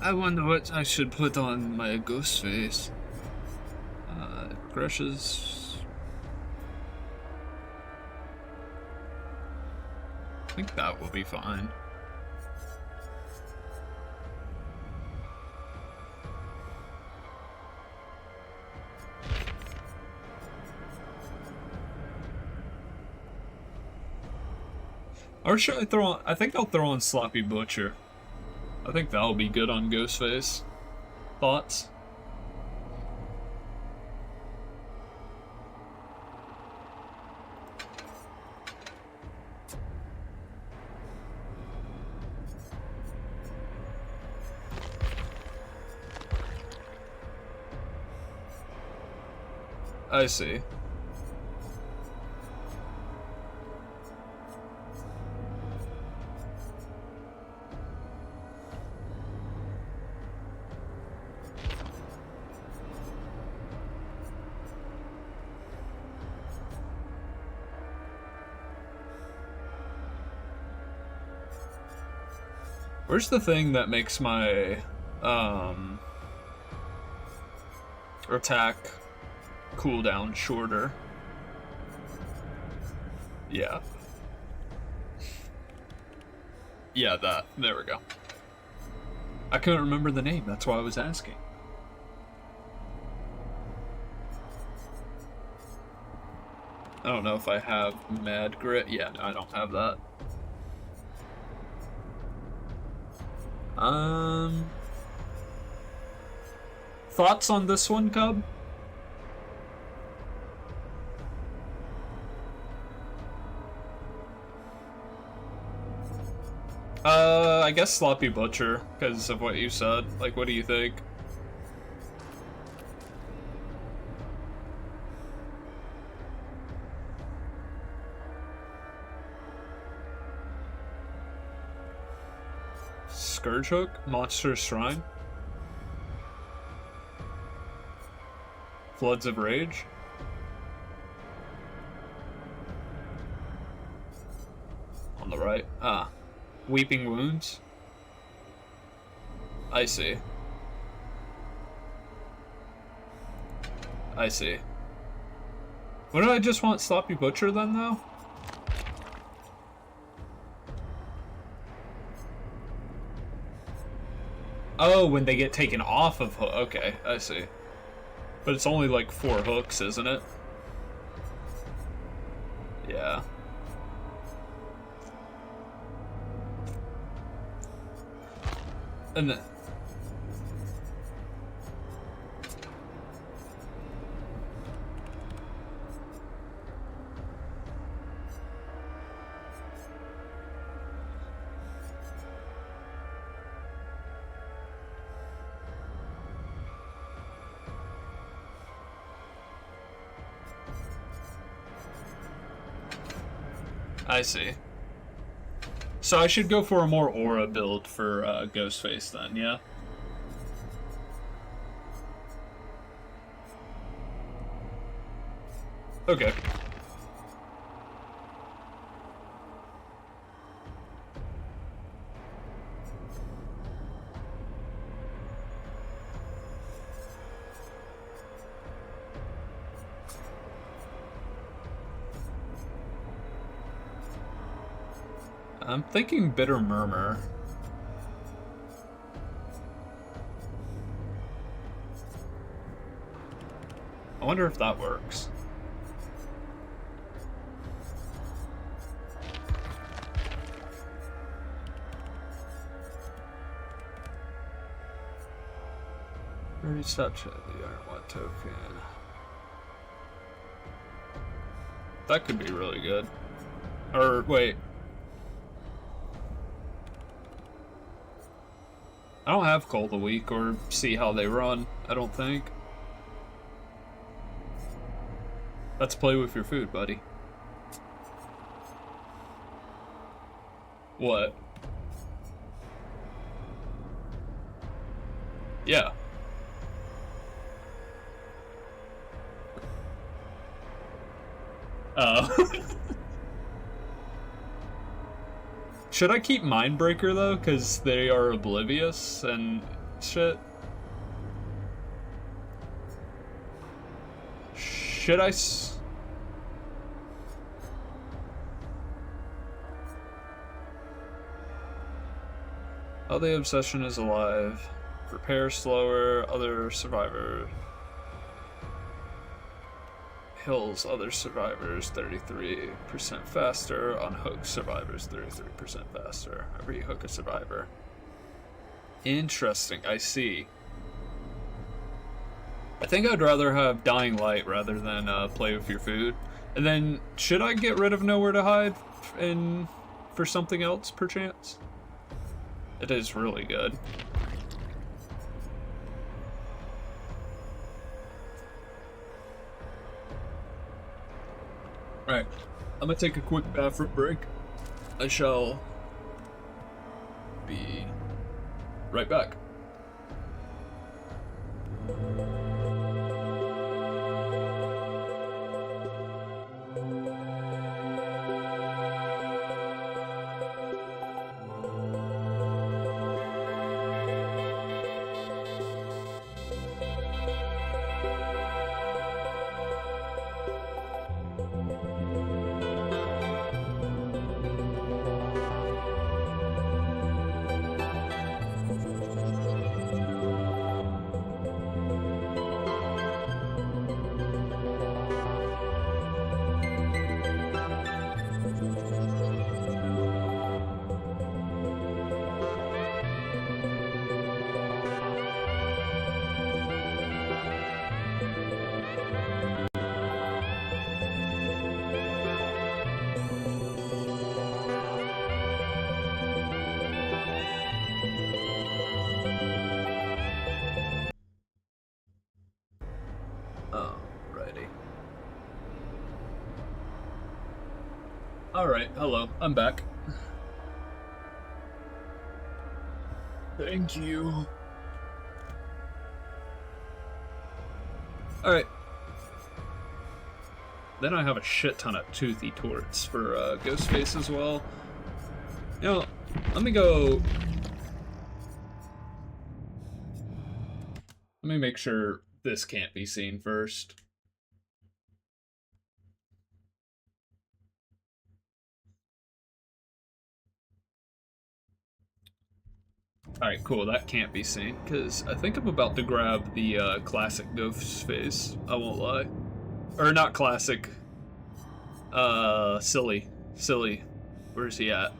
I wonder what I should put on my ghost face. Crushes. I think that will be fine. Or should I throw on? I think I'll throw on Sloppy Butcher. I think that'll be good on Ghostface. Thoughts? I see. Where's the thing that makes my attack cooldown shorter. Yeah. Yeah, that. There we go. I couldn't remember the name, that's why I was asking. I don't know if I have Mad Grit. Yeah, no, I don't have that. Thoughts on this one, Cub? I guess Sloppy Butcher, because of what you said. Like, what do you think? Scourge Hook? Monster Shrine? Floods of Rage? On the right. Ah. Weeping Wounds? I see. I see. Wouldn't I just want Sloppy Butcher then, though? Oh, when they get taken off of hook. Okay, I see. But it's only like 4 hooks, isn't it? Yeah. And then... I see. So I should go for a more aura build for Ghostface then, yeah? Okay. I'm thinking Bitter Murmur. I wonder if that works. Research the Ironwood token. That could be really good. Or, wait. I don't have Cold a Week or see how they run, I don't think. Let's play with your food, buddy. What? Yeah. Should I keep Mindbreaker though? Because they are oblivious and shit. Should I Oh, the obsession is alive. Repair slower, other survivor. Hills other survivors 33% faster. Unhook survivors 33% faster. Rehook a survivor. Interesting, I see. I think I'd rather have Dying Light rather than play with your food. And then, should I get rid of Nowhere to Hide for something else, perchance? It is really good. Alright, I'm gonna take a quick bathroom break. I shall be right back. Alright, hello, I'm back. Thank you. Alright. Then I have a shit ton of toothy torts for Ghostface as well. You know, let me go... Let me make sure this can't be seen first. Alright, cool, that can't be seen, because I think I'm about to grab the classic Ghostface, I won't lie. Or not classic, silly. Silly. Where's he at?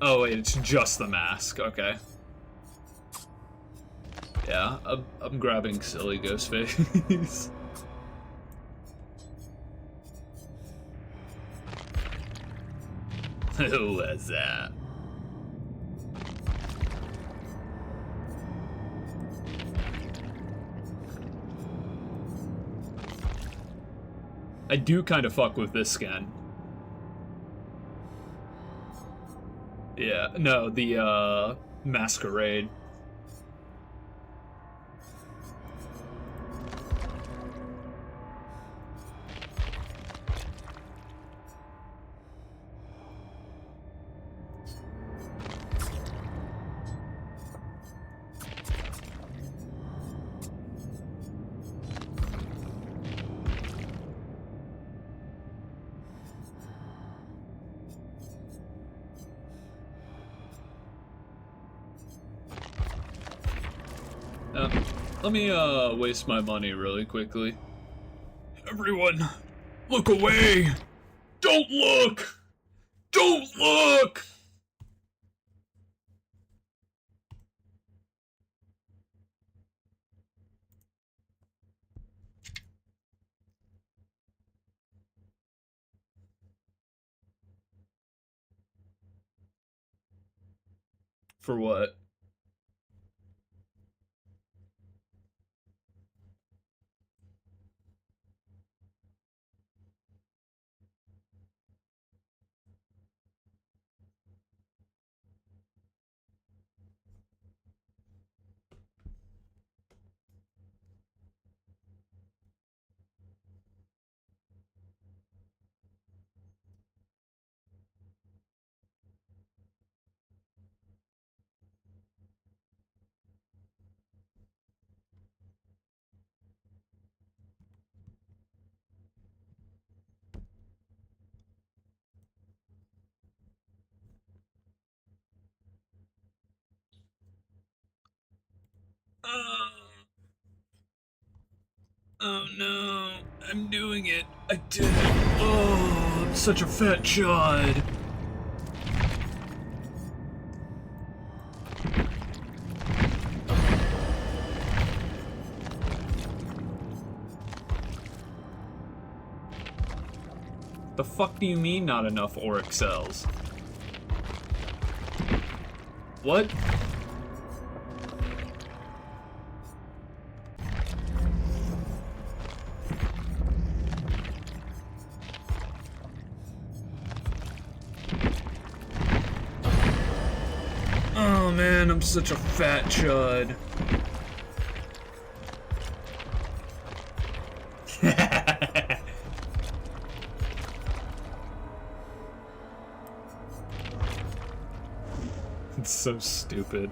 Oh wait, it's just the mask, okay. Yeah, I'm grabbing silly Ghostface. Who was that? I do kind of fuck with this skin. Yeah, no, the Masquerade. Let me waste my money really quickly. Everyone, look away! Don't look! Don't look! For what? Oh no, I'm doing it. I did it. Oh, I'm such a fat chud. The fuck do you mean not enough auric cells? What? Oh man, I'm such a fat chud. It's so stupid.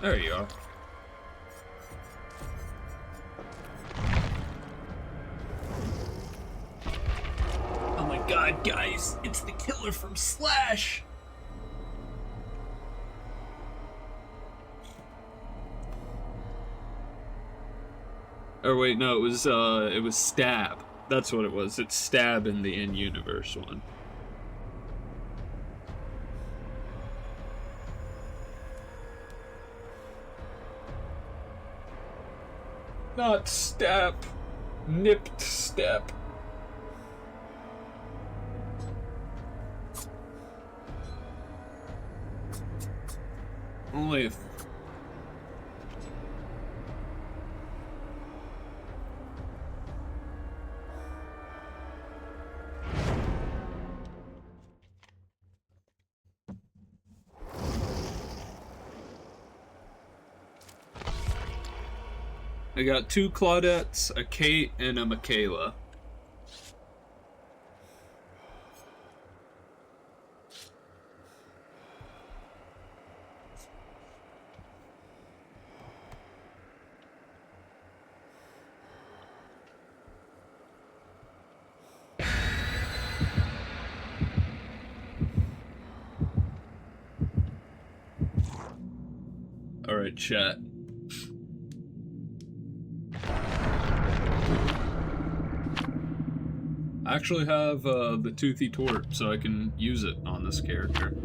There you are. Oh my god, guys, it's the killer from Slash! Or wait, no, it was Stab. That's what it was. It's Stab in the in-universe one. Not Stab. Nipped step. Only if... I got 2 Claudettes, a Kate, and a Michaela. Alright, chat. I actually have the Toothy Tort, so I can use it on this character.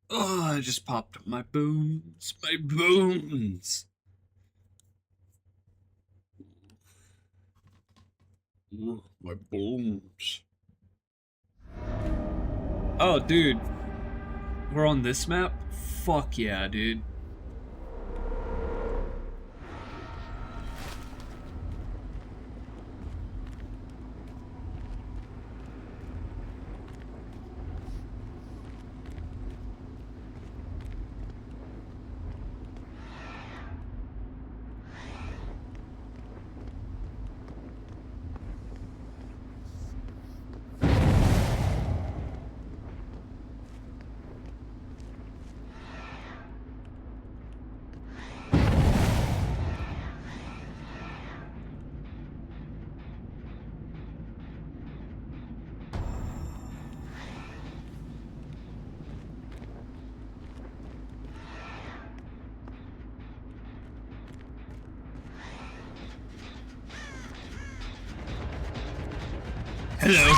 Oh, I just popped my bones. My bones! Oh, my bones. Oh, dude. We're on this map? Fuck yeah, dude. Hello.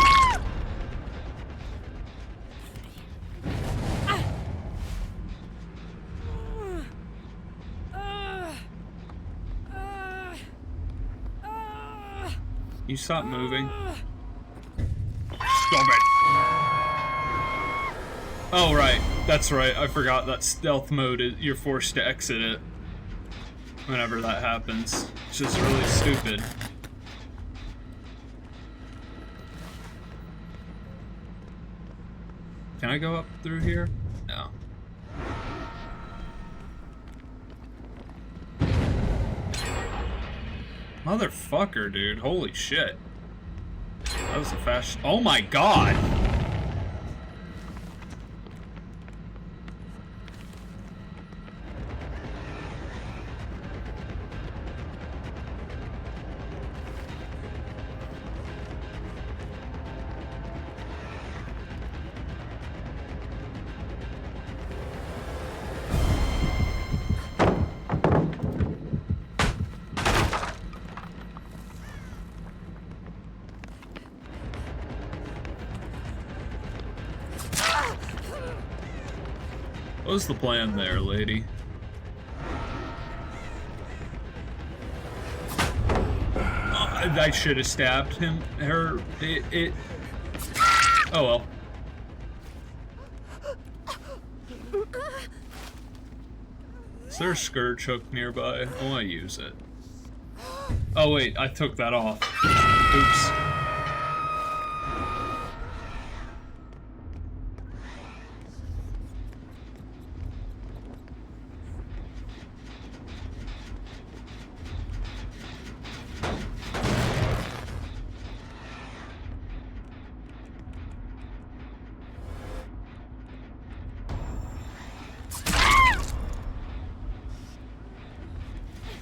You stop moving. Stop it. Oh, right. That's right. I forgot that stealth mode is you're forced to exit it whenever that happens. It's just really stupid. Can I go up through here? No. Motherfucker, dude. Holy shit. That was a fast... Oh my god! What was the plan there, lady? I should have stabbed him. Oh well. Is there a scourge hook nearby? I want to use it. Oh wait, I took that off. Oops.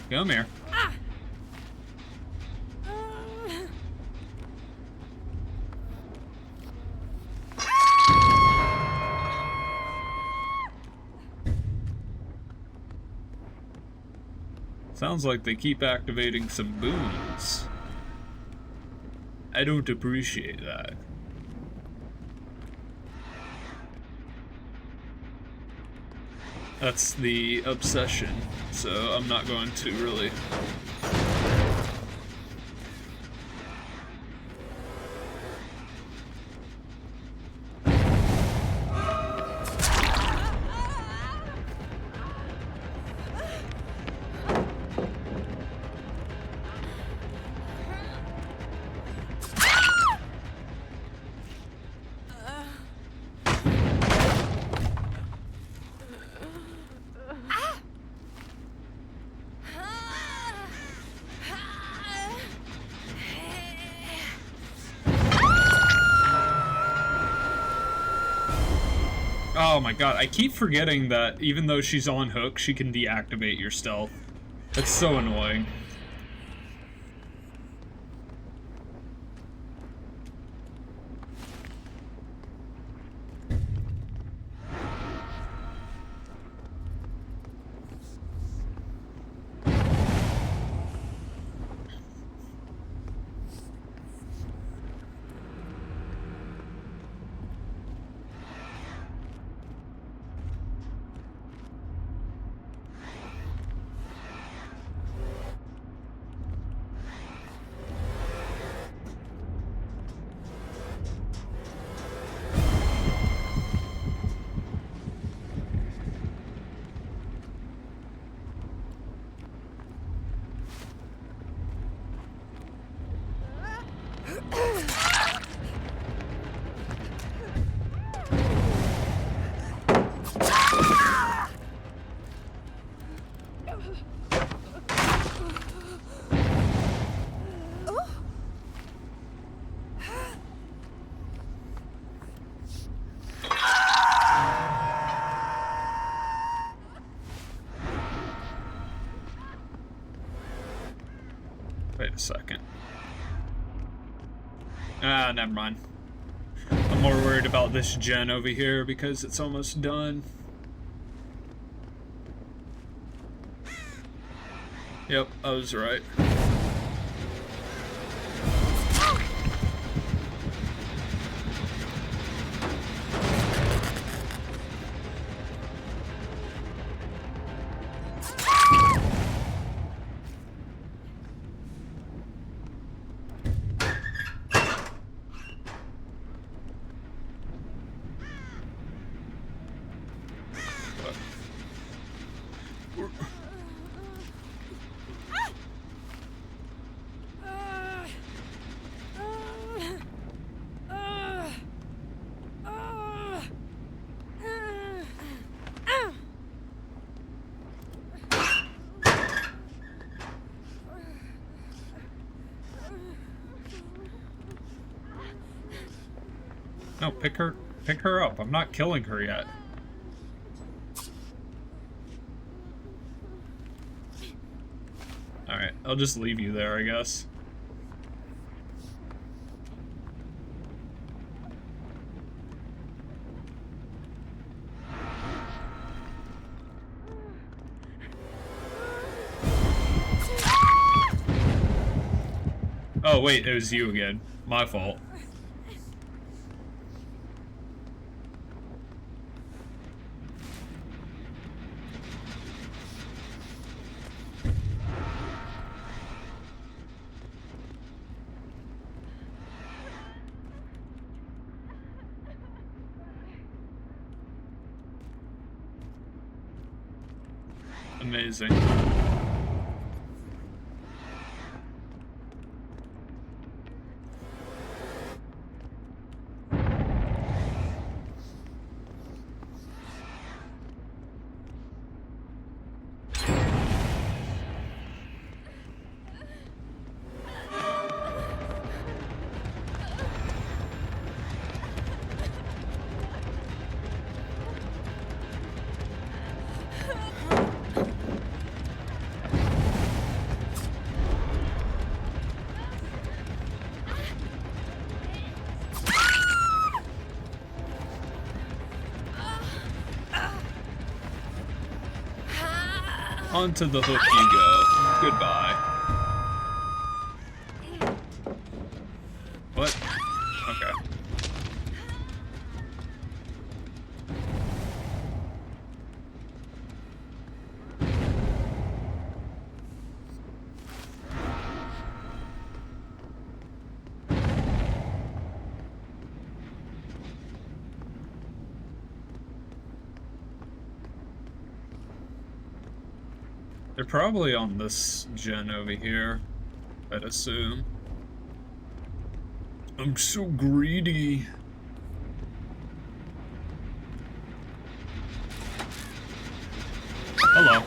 Come here. Sounds like they keep activating some boons. I don't appreciate that. That's the obsession, so I'm not going to really. Oh my god, I keep forgetting that even though she's on hook, she can deactivate your stealth. That's so annoying. Wait a second. Ah, never mind. I'm more worried about this gen over here because it's almost done. Yep, I was right. No, pick her up. I'm not killing her yet. Alright, I'll just leave you there, I guess. Oh wait, it was you again. My fault. Amazing. Onto the hook you go. Goodbye. What? Okay. They're probably on this gen over here, I'd assume. I'm so greedy. Hello.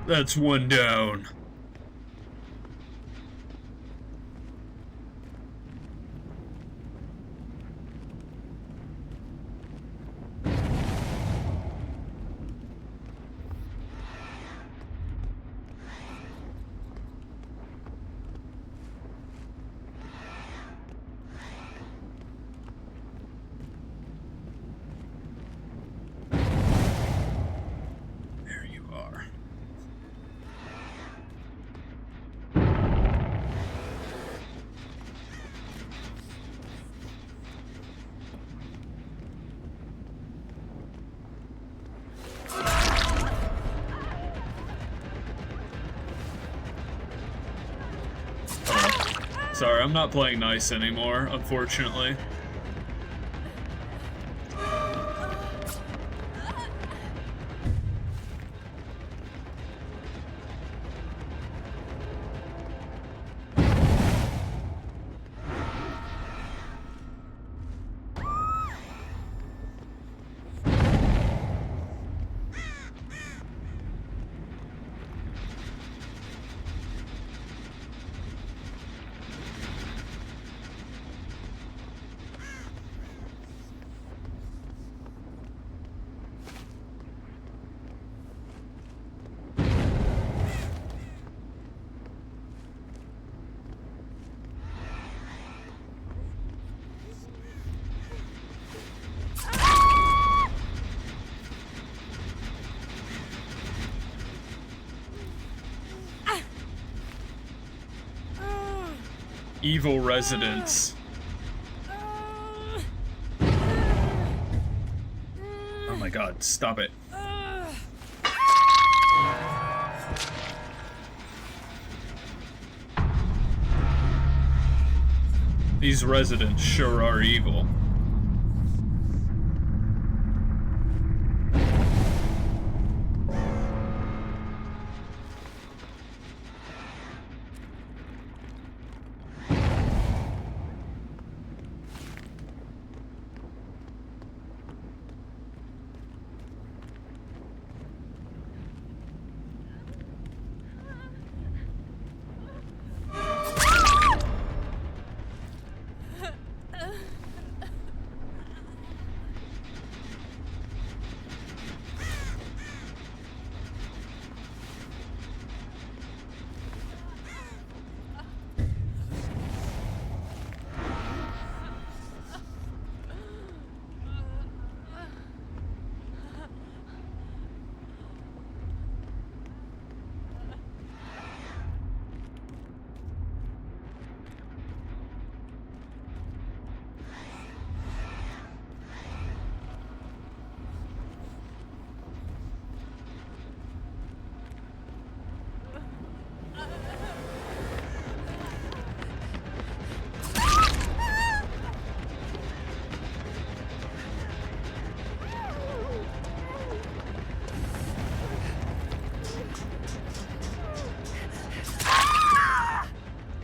That's one down. There you are. Sorry, I'm not playing nice anymore, unfortunately. Evil residents. Oh my god, stop it. These residents sure are evil.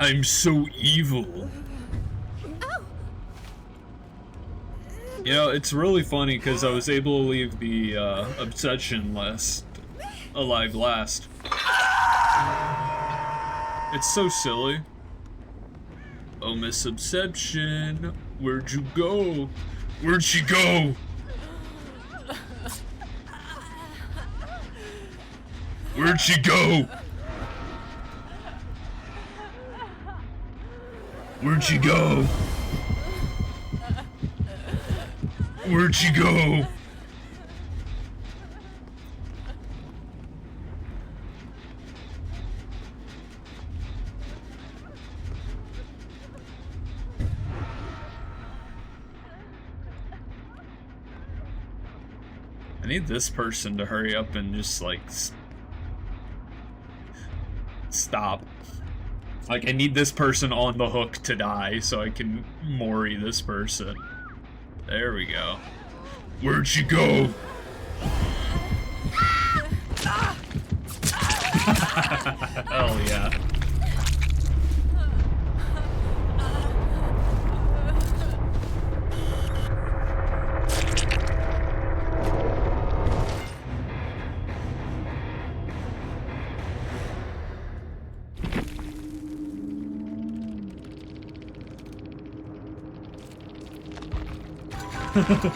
I'm so evil. You know, it's really funny because I was able to leave the obsession list alive last. It's so silly. Oh, Miss Obsession, where'd you go? Where'd she go? Where'd she go? Where'd she go? Where'd she go? I need this person to hurry up and just, like, stop. Like, I need this person on the hook to die so I can Mori this person. There we go. Where'd she go? Hell yeah.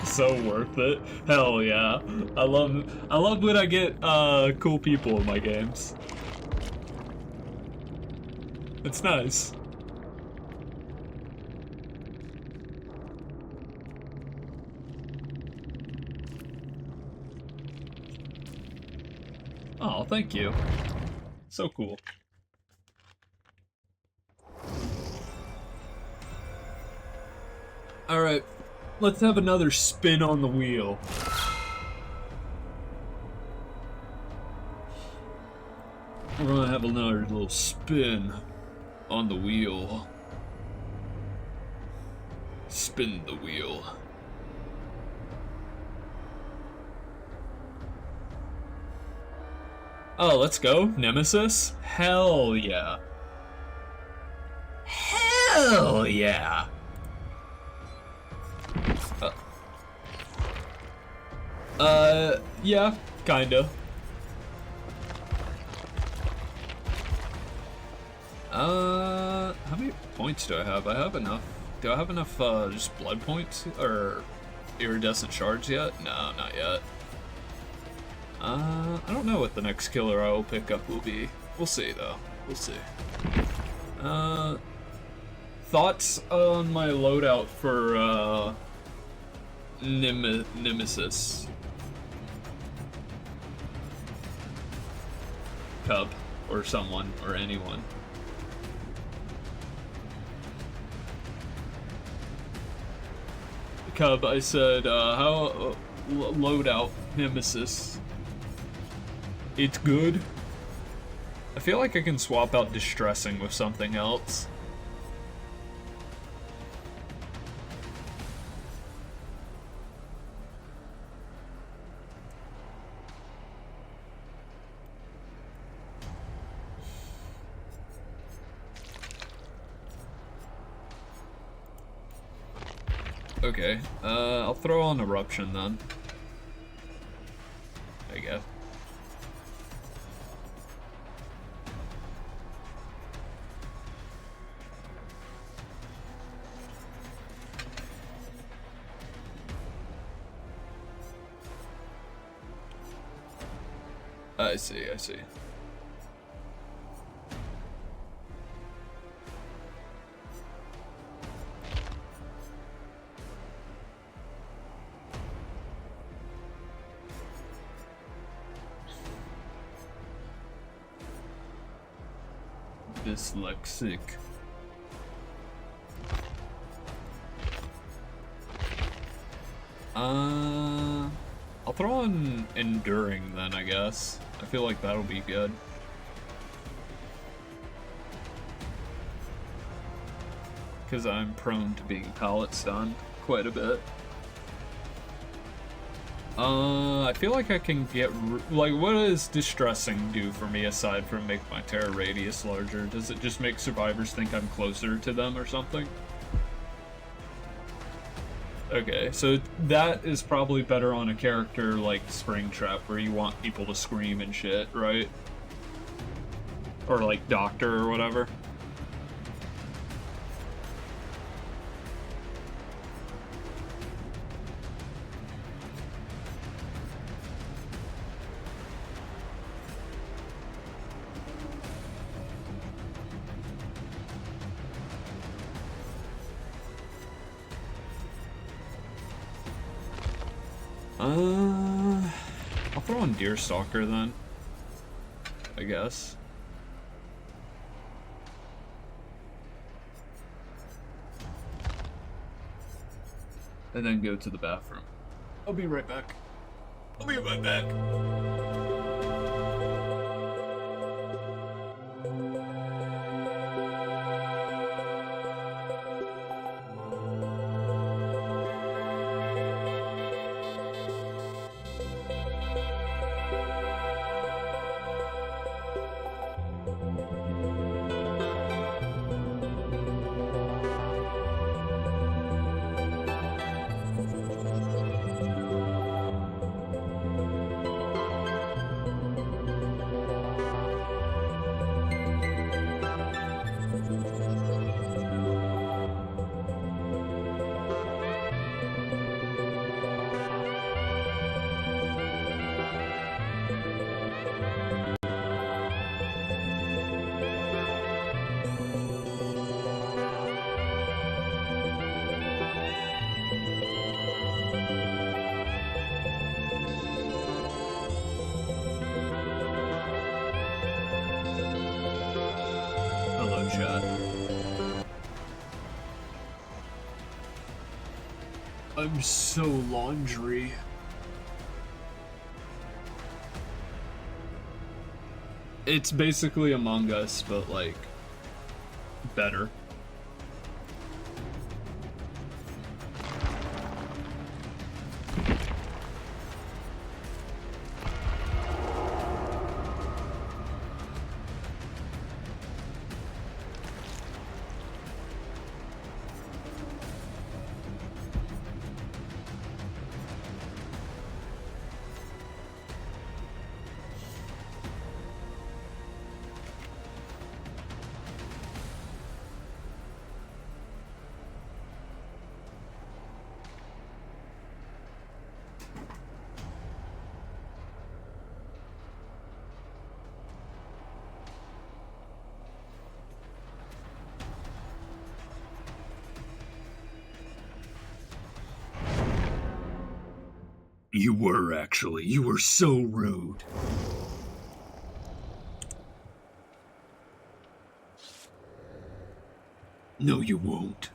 So worth it. Hell yeah. I love when I get cool people in my games. It's nice. Oh, thank you. So cool. Alright, let's have another spin on the wheel. We're gonna have another little spin on the wheel. Spin the wheel. Oh, let's go. Nemesis? Hell yeah. Hell yeah. Yeah, kinda. How many points do I have? I have enough. Do I have enough, just blood points? Or iridescent shards yet? No, not yet. I don't know what the next killer I will pick up will be. We'll see, though. We'll see. Thoughts on my loadout for, Nemesis? Cub, or someone, or anyone. Cub, I said, how, loadout, Nemesis. It's good. I feel like I can swap out distressing with something else. Okay, I'll throw on Eruption then. There you go. I see, I see. Dyslexic. I'll throw on Enduring then, I guess. I feel like that'll be good. Because I'm prone to being pallet stunned quite a bit. I feel like I can get... Like, what does Distressing do for me aside from make my terror radius larger? Does it just make survivors think I'm closer to them or something? Okay, so that is probably better on a character like Springtrap, where you want people to scream and shit, right? Or like Doctor or whatever. I'll throw on Deerstalker then, I guess. And then go to the bathroom. I'll be right back. I'll be right back. Hello, chat. I'm so laundry. It's basically Among Us, but like better. You were, actually. You were so rude. No, you won't.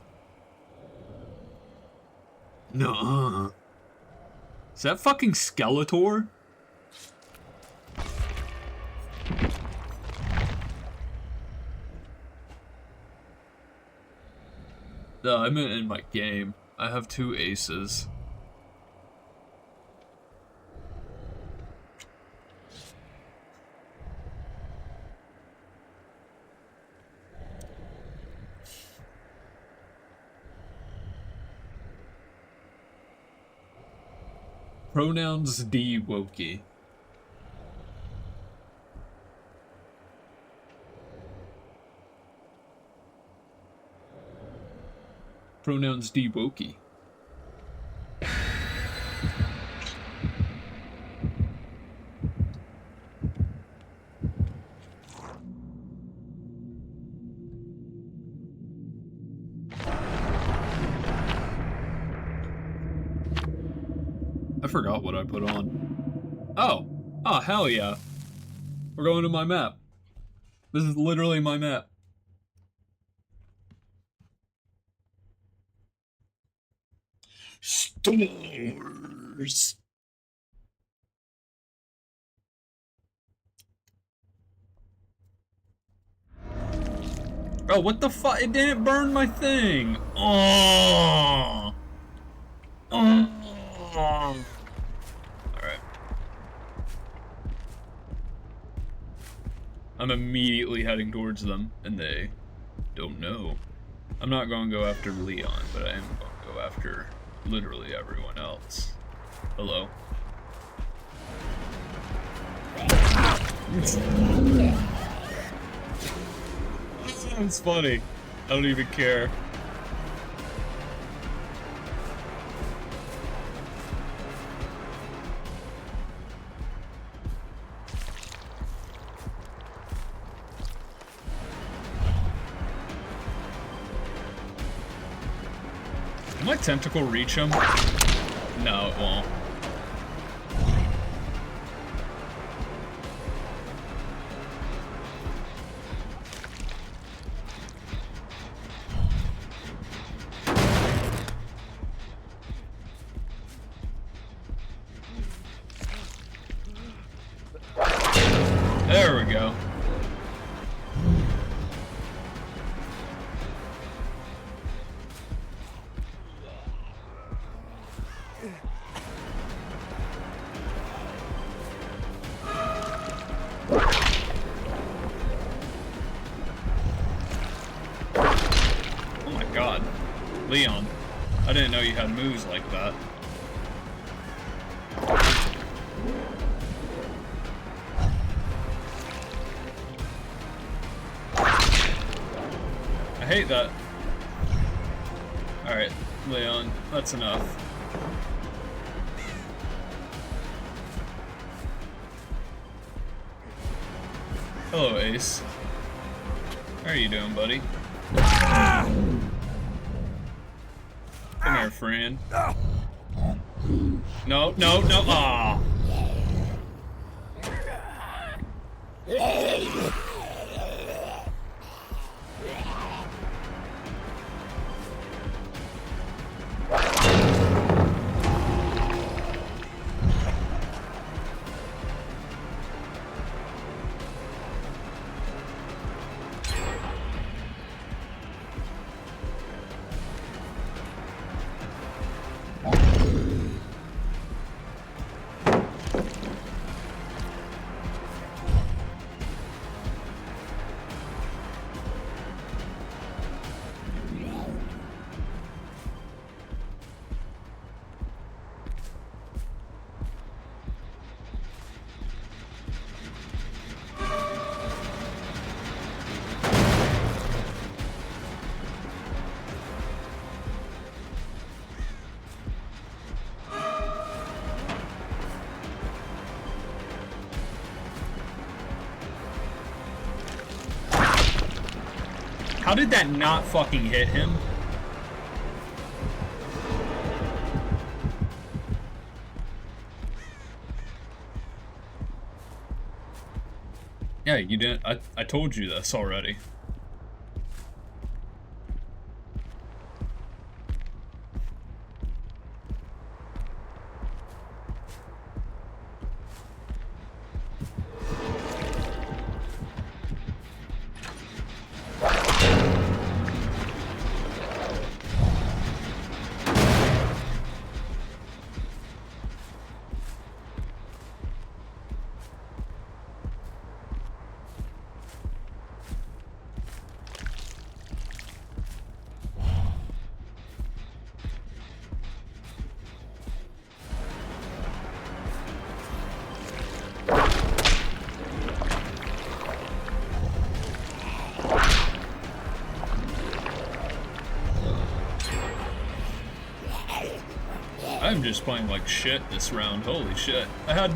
Nuh-uh. Is that fucking Skeletor? No, I meant in my game. I have 2 aces. Pronouns D Wokey. Pronouns D Wokey. I forgot what I put on. Oh! Oh, hell yeah. We're going to my map. This is literally my map. Stores! Oh, what the fuck? It didn't burn my thing! Oh! Oh! Alright. I'm immediately heading towards them, and they don't know. I'm not going to go after Leon, but I am going to go after literally everyone else. Hello. It's funny. I don't even care. Will my tentacle reach him? No, it won't. god. Leon. I didn't know you had moves like that. I hate that. Alright, Leon, that's enough. Hello, Ace. How are you doing, buddy? Come here, friend. No, no, no. Ah. How did that not fucking hit him? Yeah, you didn't. I told you this already. I'm just playing like shit this round. Holy shit. I had...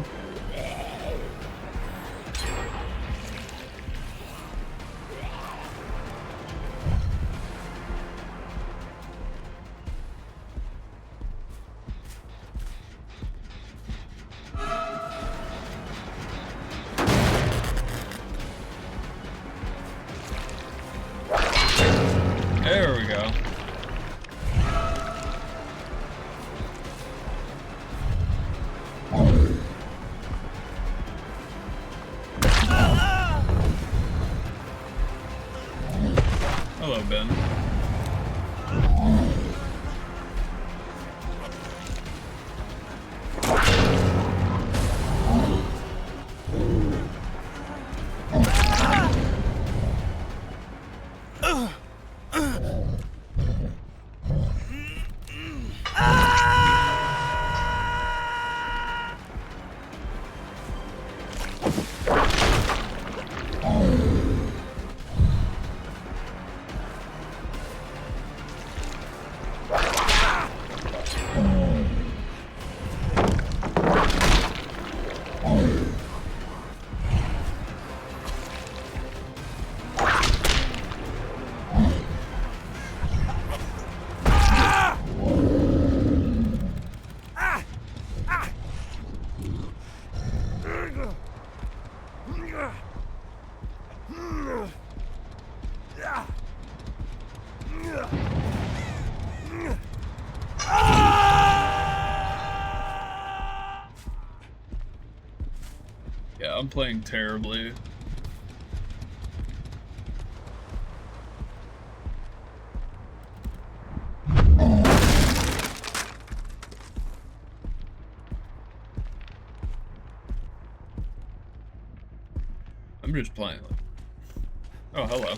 There we go. Hello, Ben. Yeah, I'm playing terribly. I'm just playing. Oh, hello.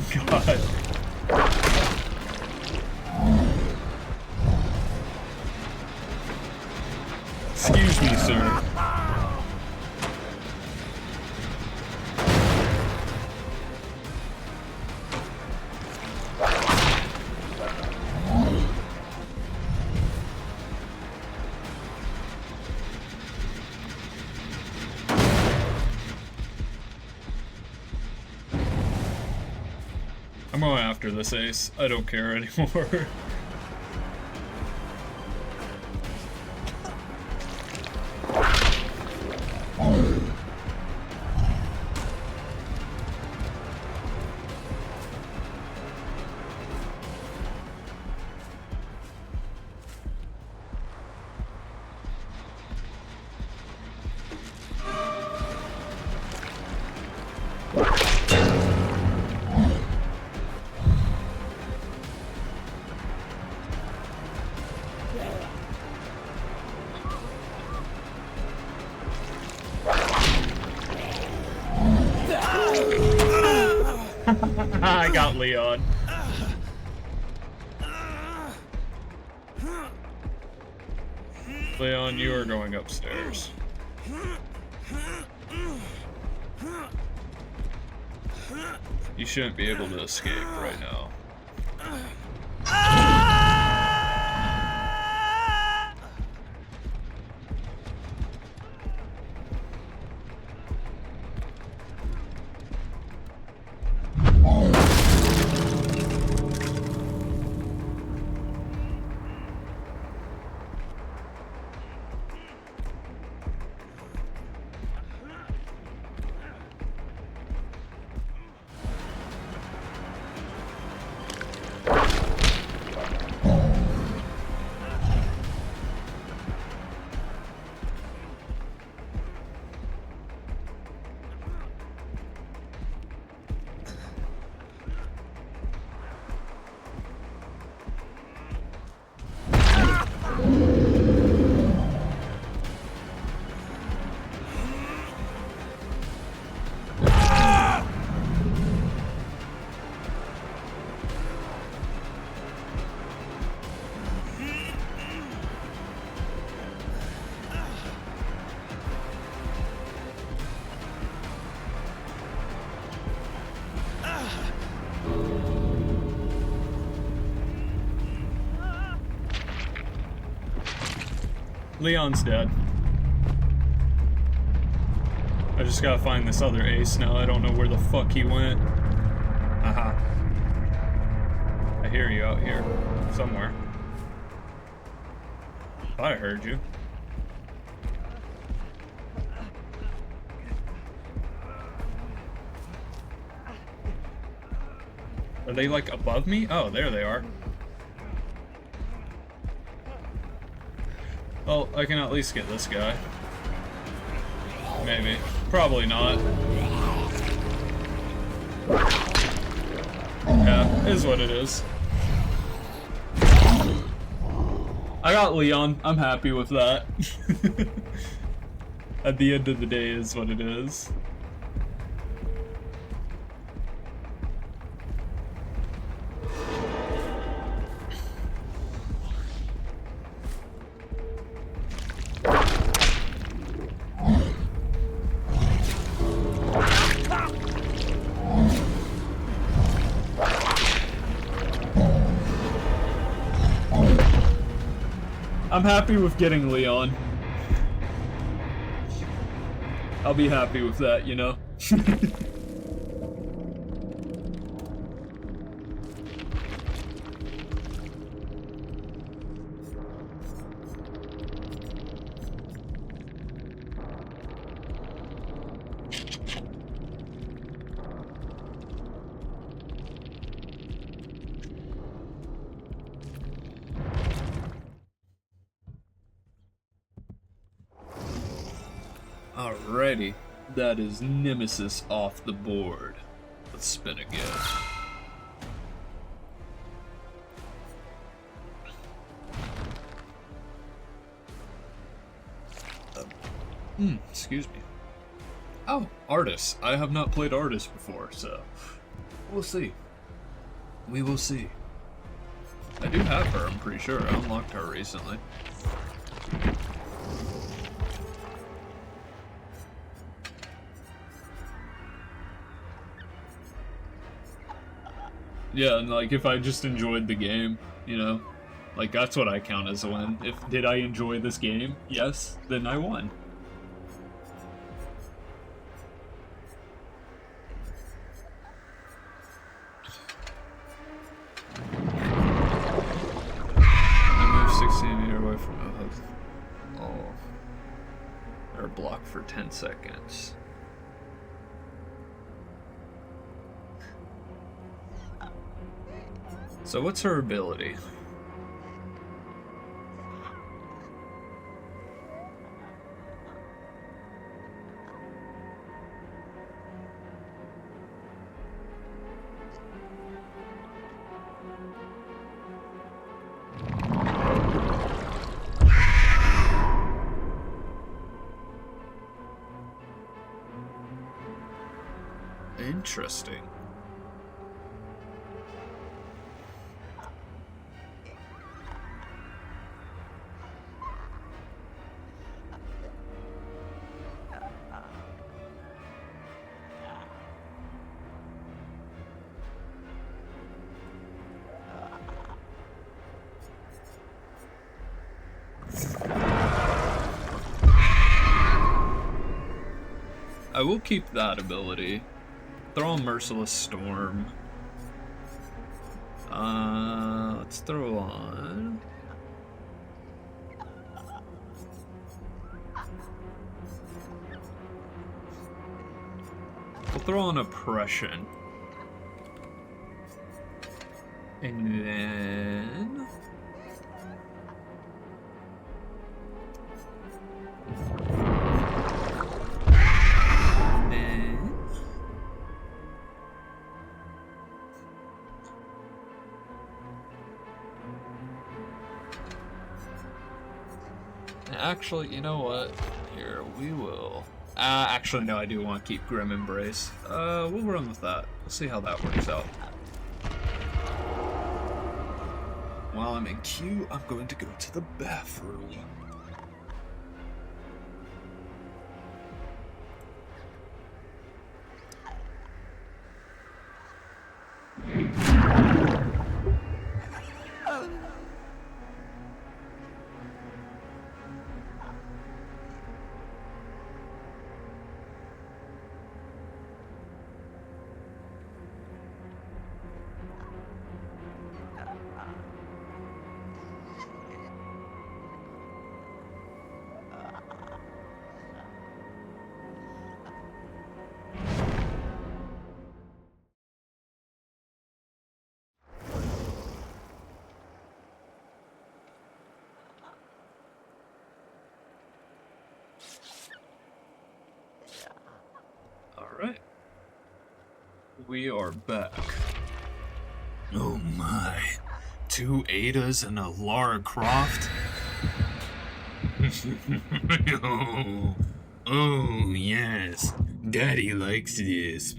god. Excuse me, sir. I'm going after this ace. I don't care anymore. I got Leon. Leon, you are going upstairs. You shouldn't be able to escape right now. Leon's dead. I just gotta find this other ace now. I don't know where the fuck he went. Aha. I hear you out here. Somewhere. Thought I heard you. Are they like above me? Oh, there they are. Well, I can at least get this guy. Maybe. Probably not. Yeah, is what it is. I got Leon. I'm happy with that. At the end of the day is what it is. I'm happy with getting Leon. I'll be happy with that, you know? Alrighty, that is Nemesis off the board. Let's spin again. Excuse me. Oh, Artist. I have not played Artist before, so We'll see. We will see. I do have her, I'm pretty sure. I unlocked her recently. Yeah, and like if I just enjoyed the game, you know, like that's what I count as a win. Did I enjoy this game? Yes, then I won. I move 16 meters away from the hook. Oh. Or block for 10 seconds. So what's her ability? Interesting. I will keep that ability. Throw on Merciless Storm. Let's throw on... We'll throw on Oppression. And then... Actually, you know what? Here, we will... actually, no, I do want to keep Grim Embrace. We'll run with that. We'll see how that works out. While I'm in queue, I'm going to go to the bathroom. Alright. We are back. Oh my. 2 Adas and a Lara Croft? oh, yes. Daddy likes this.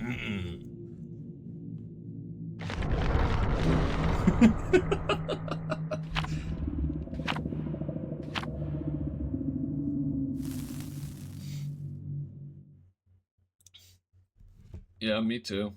Yeah, me too.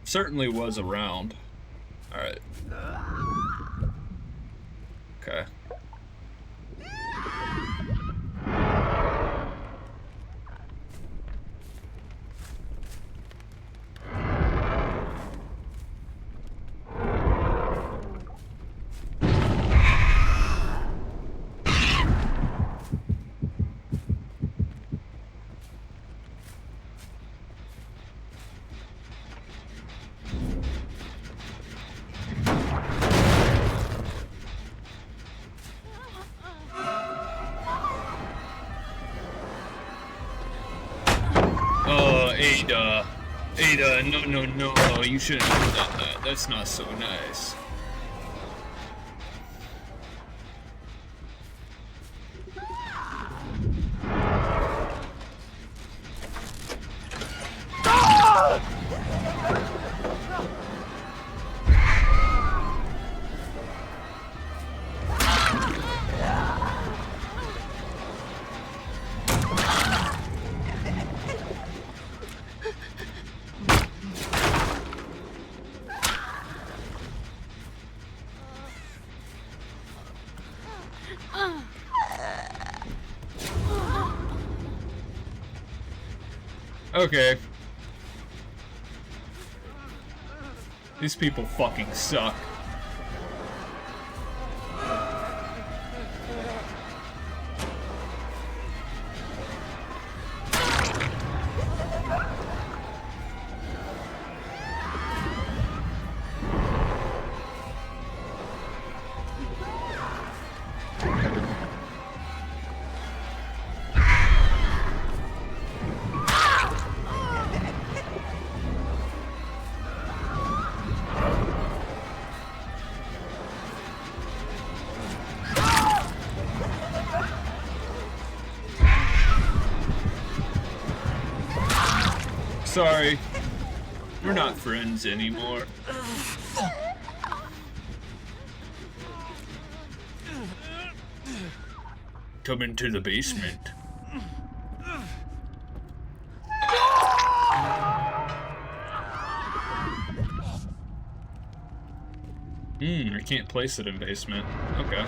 Certainly was around. Alright. Okay. Ada. Ada, no, you shouldn't have done that. That's not so nice. Okay. These people fucking suck. Sorry, we're not friends anymore. Come into the basement. I can't place it in basement. Okay.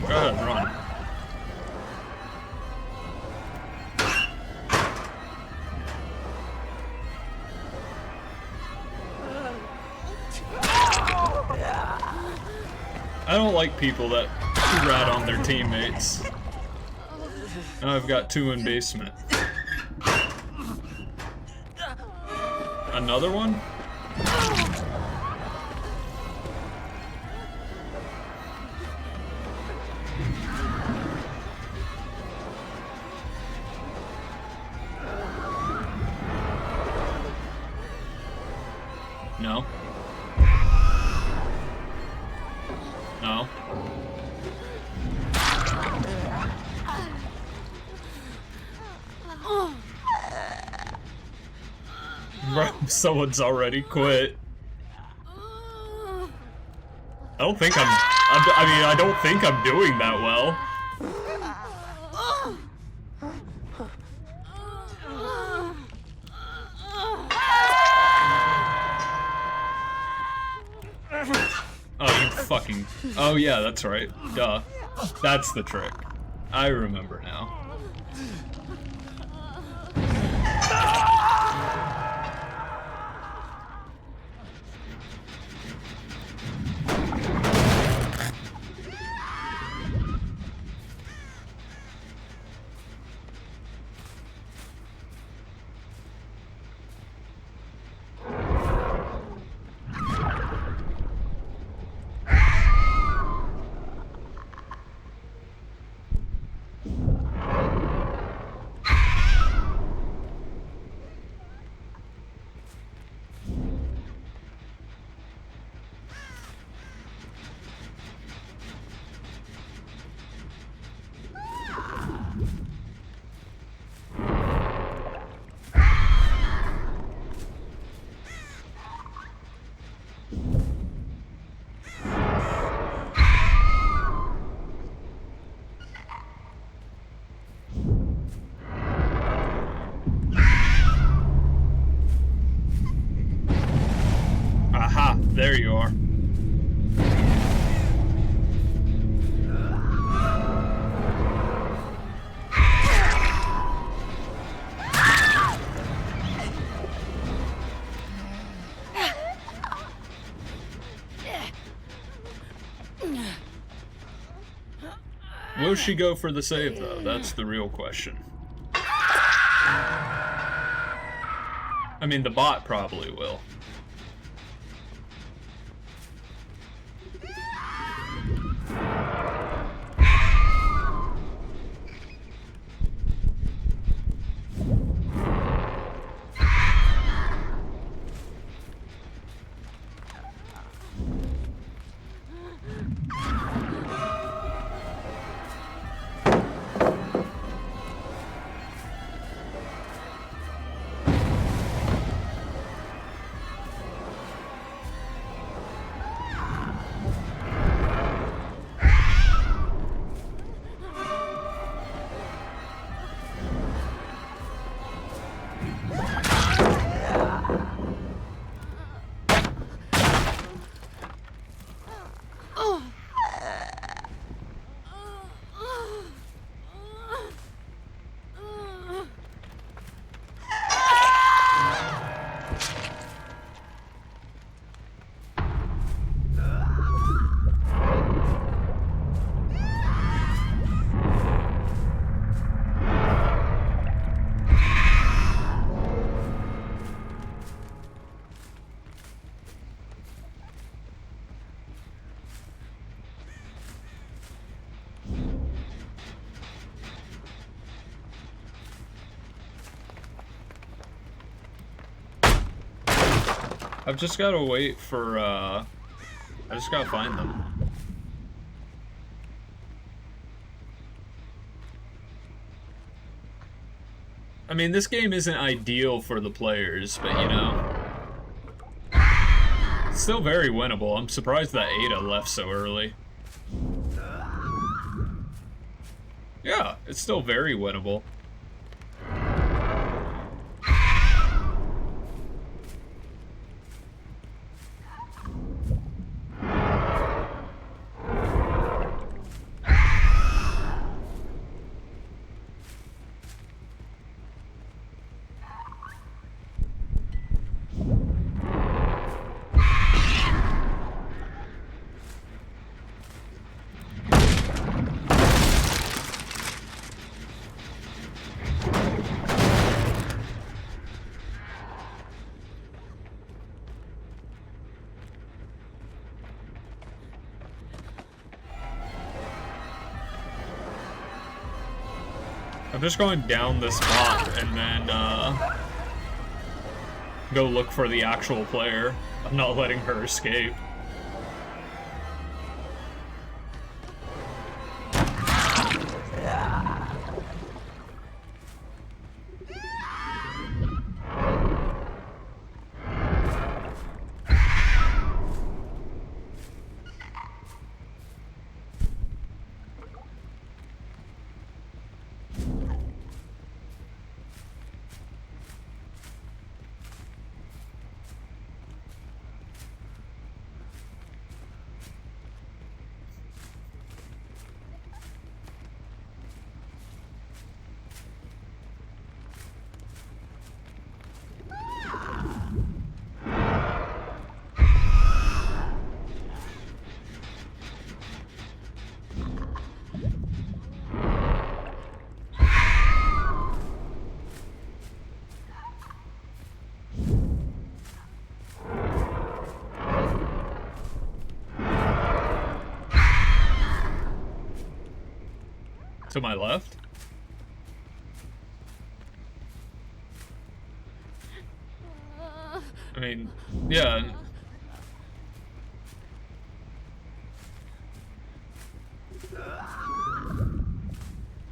Go ahead, run. I don't like people that rat on their teammates. Now I've got 2 in basement. Another one? No. No. Bro, someone's already quit. I don't think I mean, I don't think I'm doing that well. Oh, you fucking... Oh, yeah, that's right. Duh. That's the trick. I remember now. Will she go for the save, though? That's the real question. I mean, the bot probably will. I've just gotta wait for, I just gotta find them. I mean, this game isn't ideal for the players, but you know, it's still very winnable. I'm surprised that Ada left so early. Yeah, it's still very winnable. I'm just going down this spot and then go look for the actual player. I'm not letting her escape. To my left? I mean, yeah.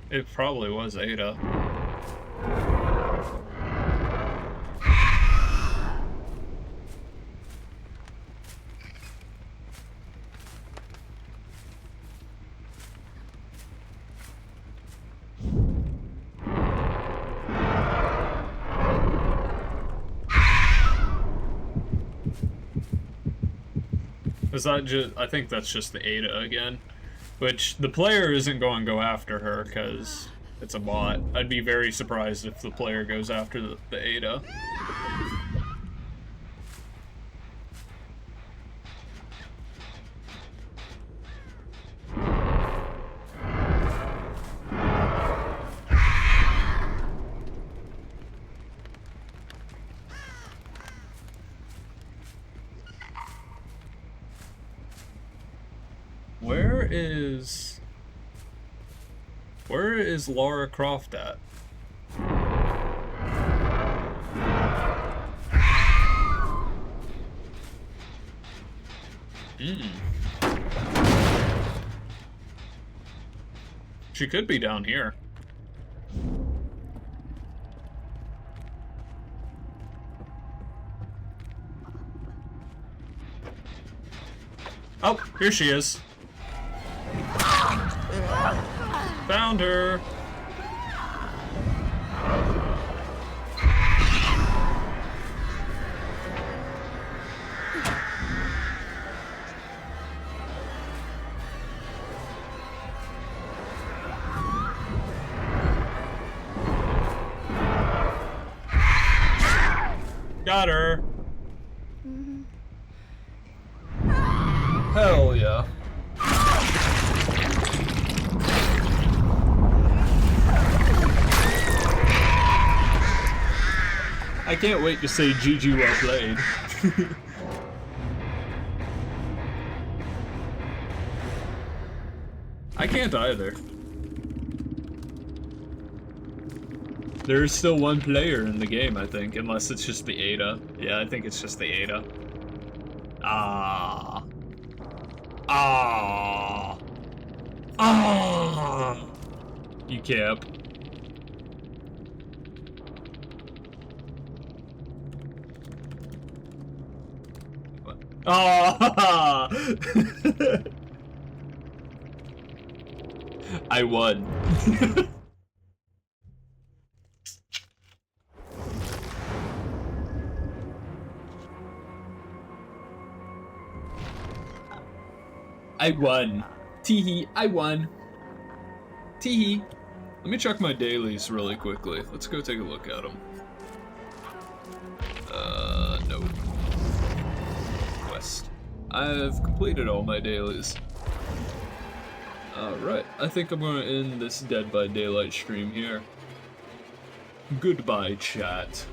It probably was Ada. Is that just, I think that's just the Ada again. Which, the player isn't going to go after her, because it's a bot. I'd be very surprised if the player goes after the Ada. Where is Lara Croft at? She could be down here. Oh, here she is. Found her. Got her. Hell yeah. I can't wait to say GG well played. I can't either. There's still one player in the game, I think, unless it's just the Ada. Yeah, I think it's just the Ada. Ah. Ah. Ah. You cap. Ah. I won. I won. Teehee, I won. Teehee. Let me check my dailies really quickly. Let's go take a look at them. No. Quest. I've completed all my dailies. Alright, I think I'm gonna end this Dead by Daylight stream here. Goodbye, chat.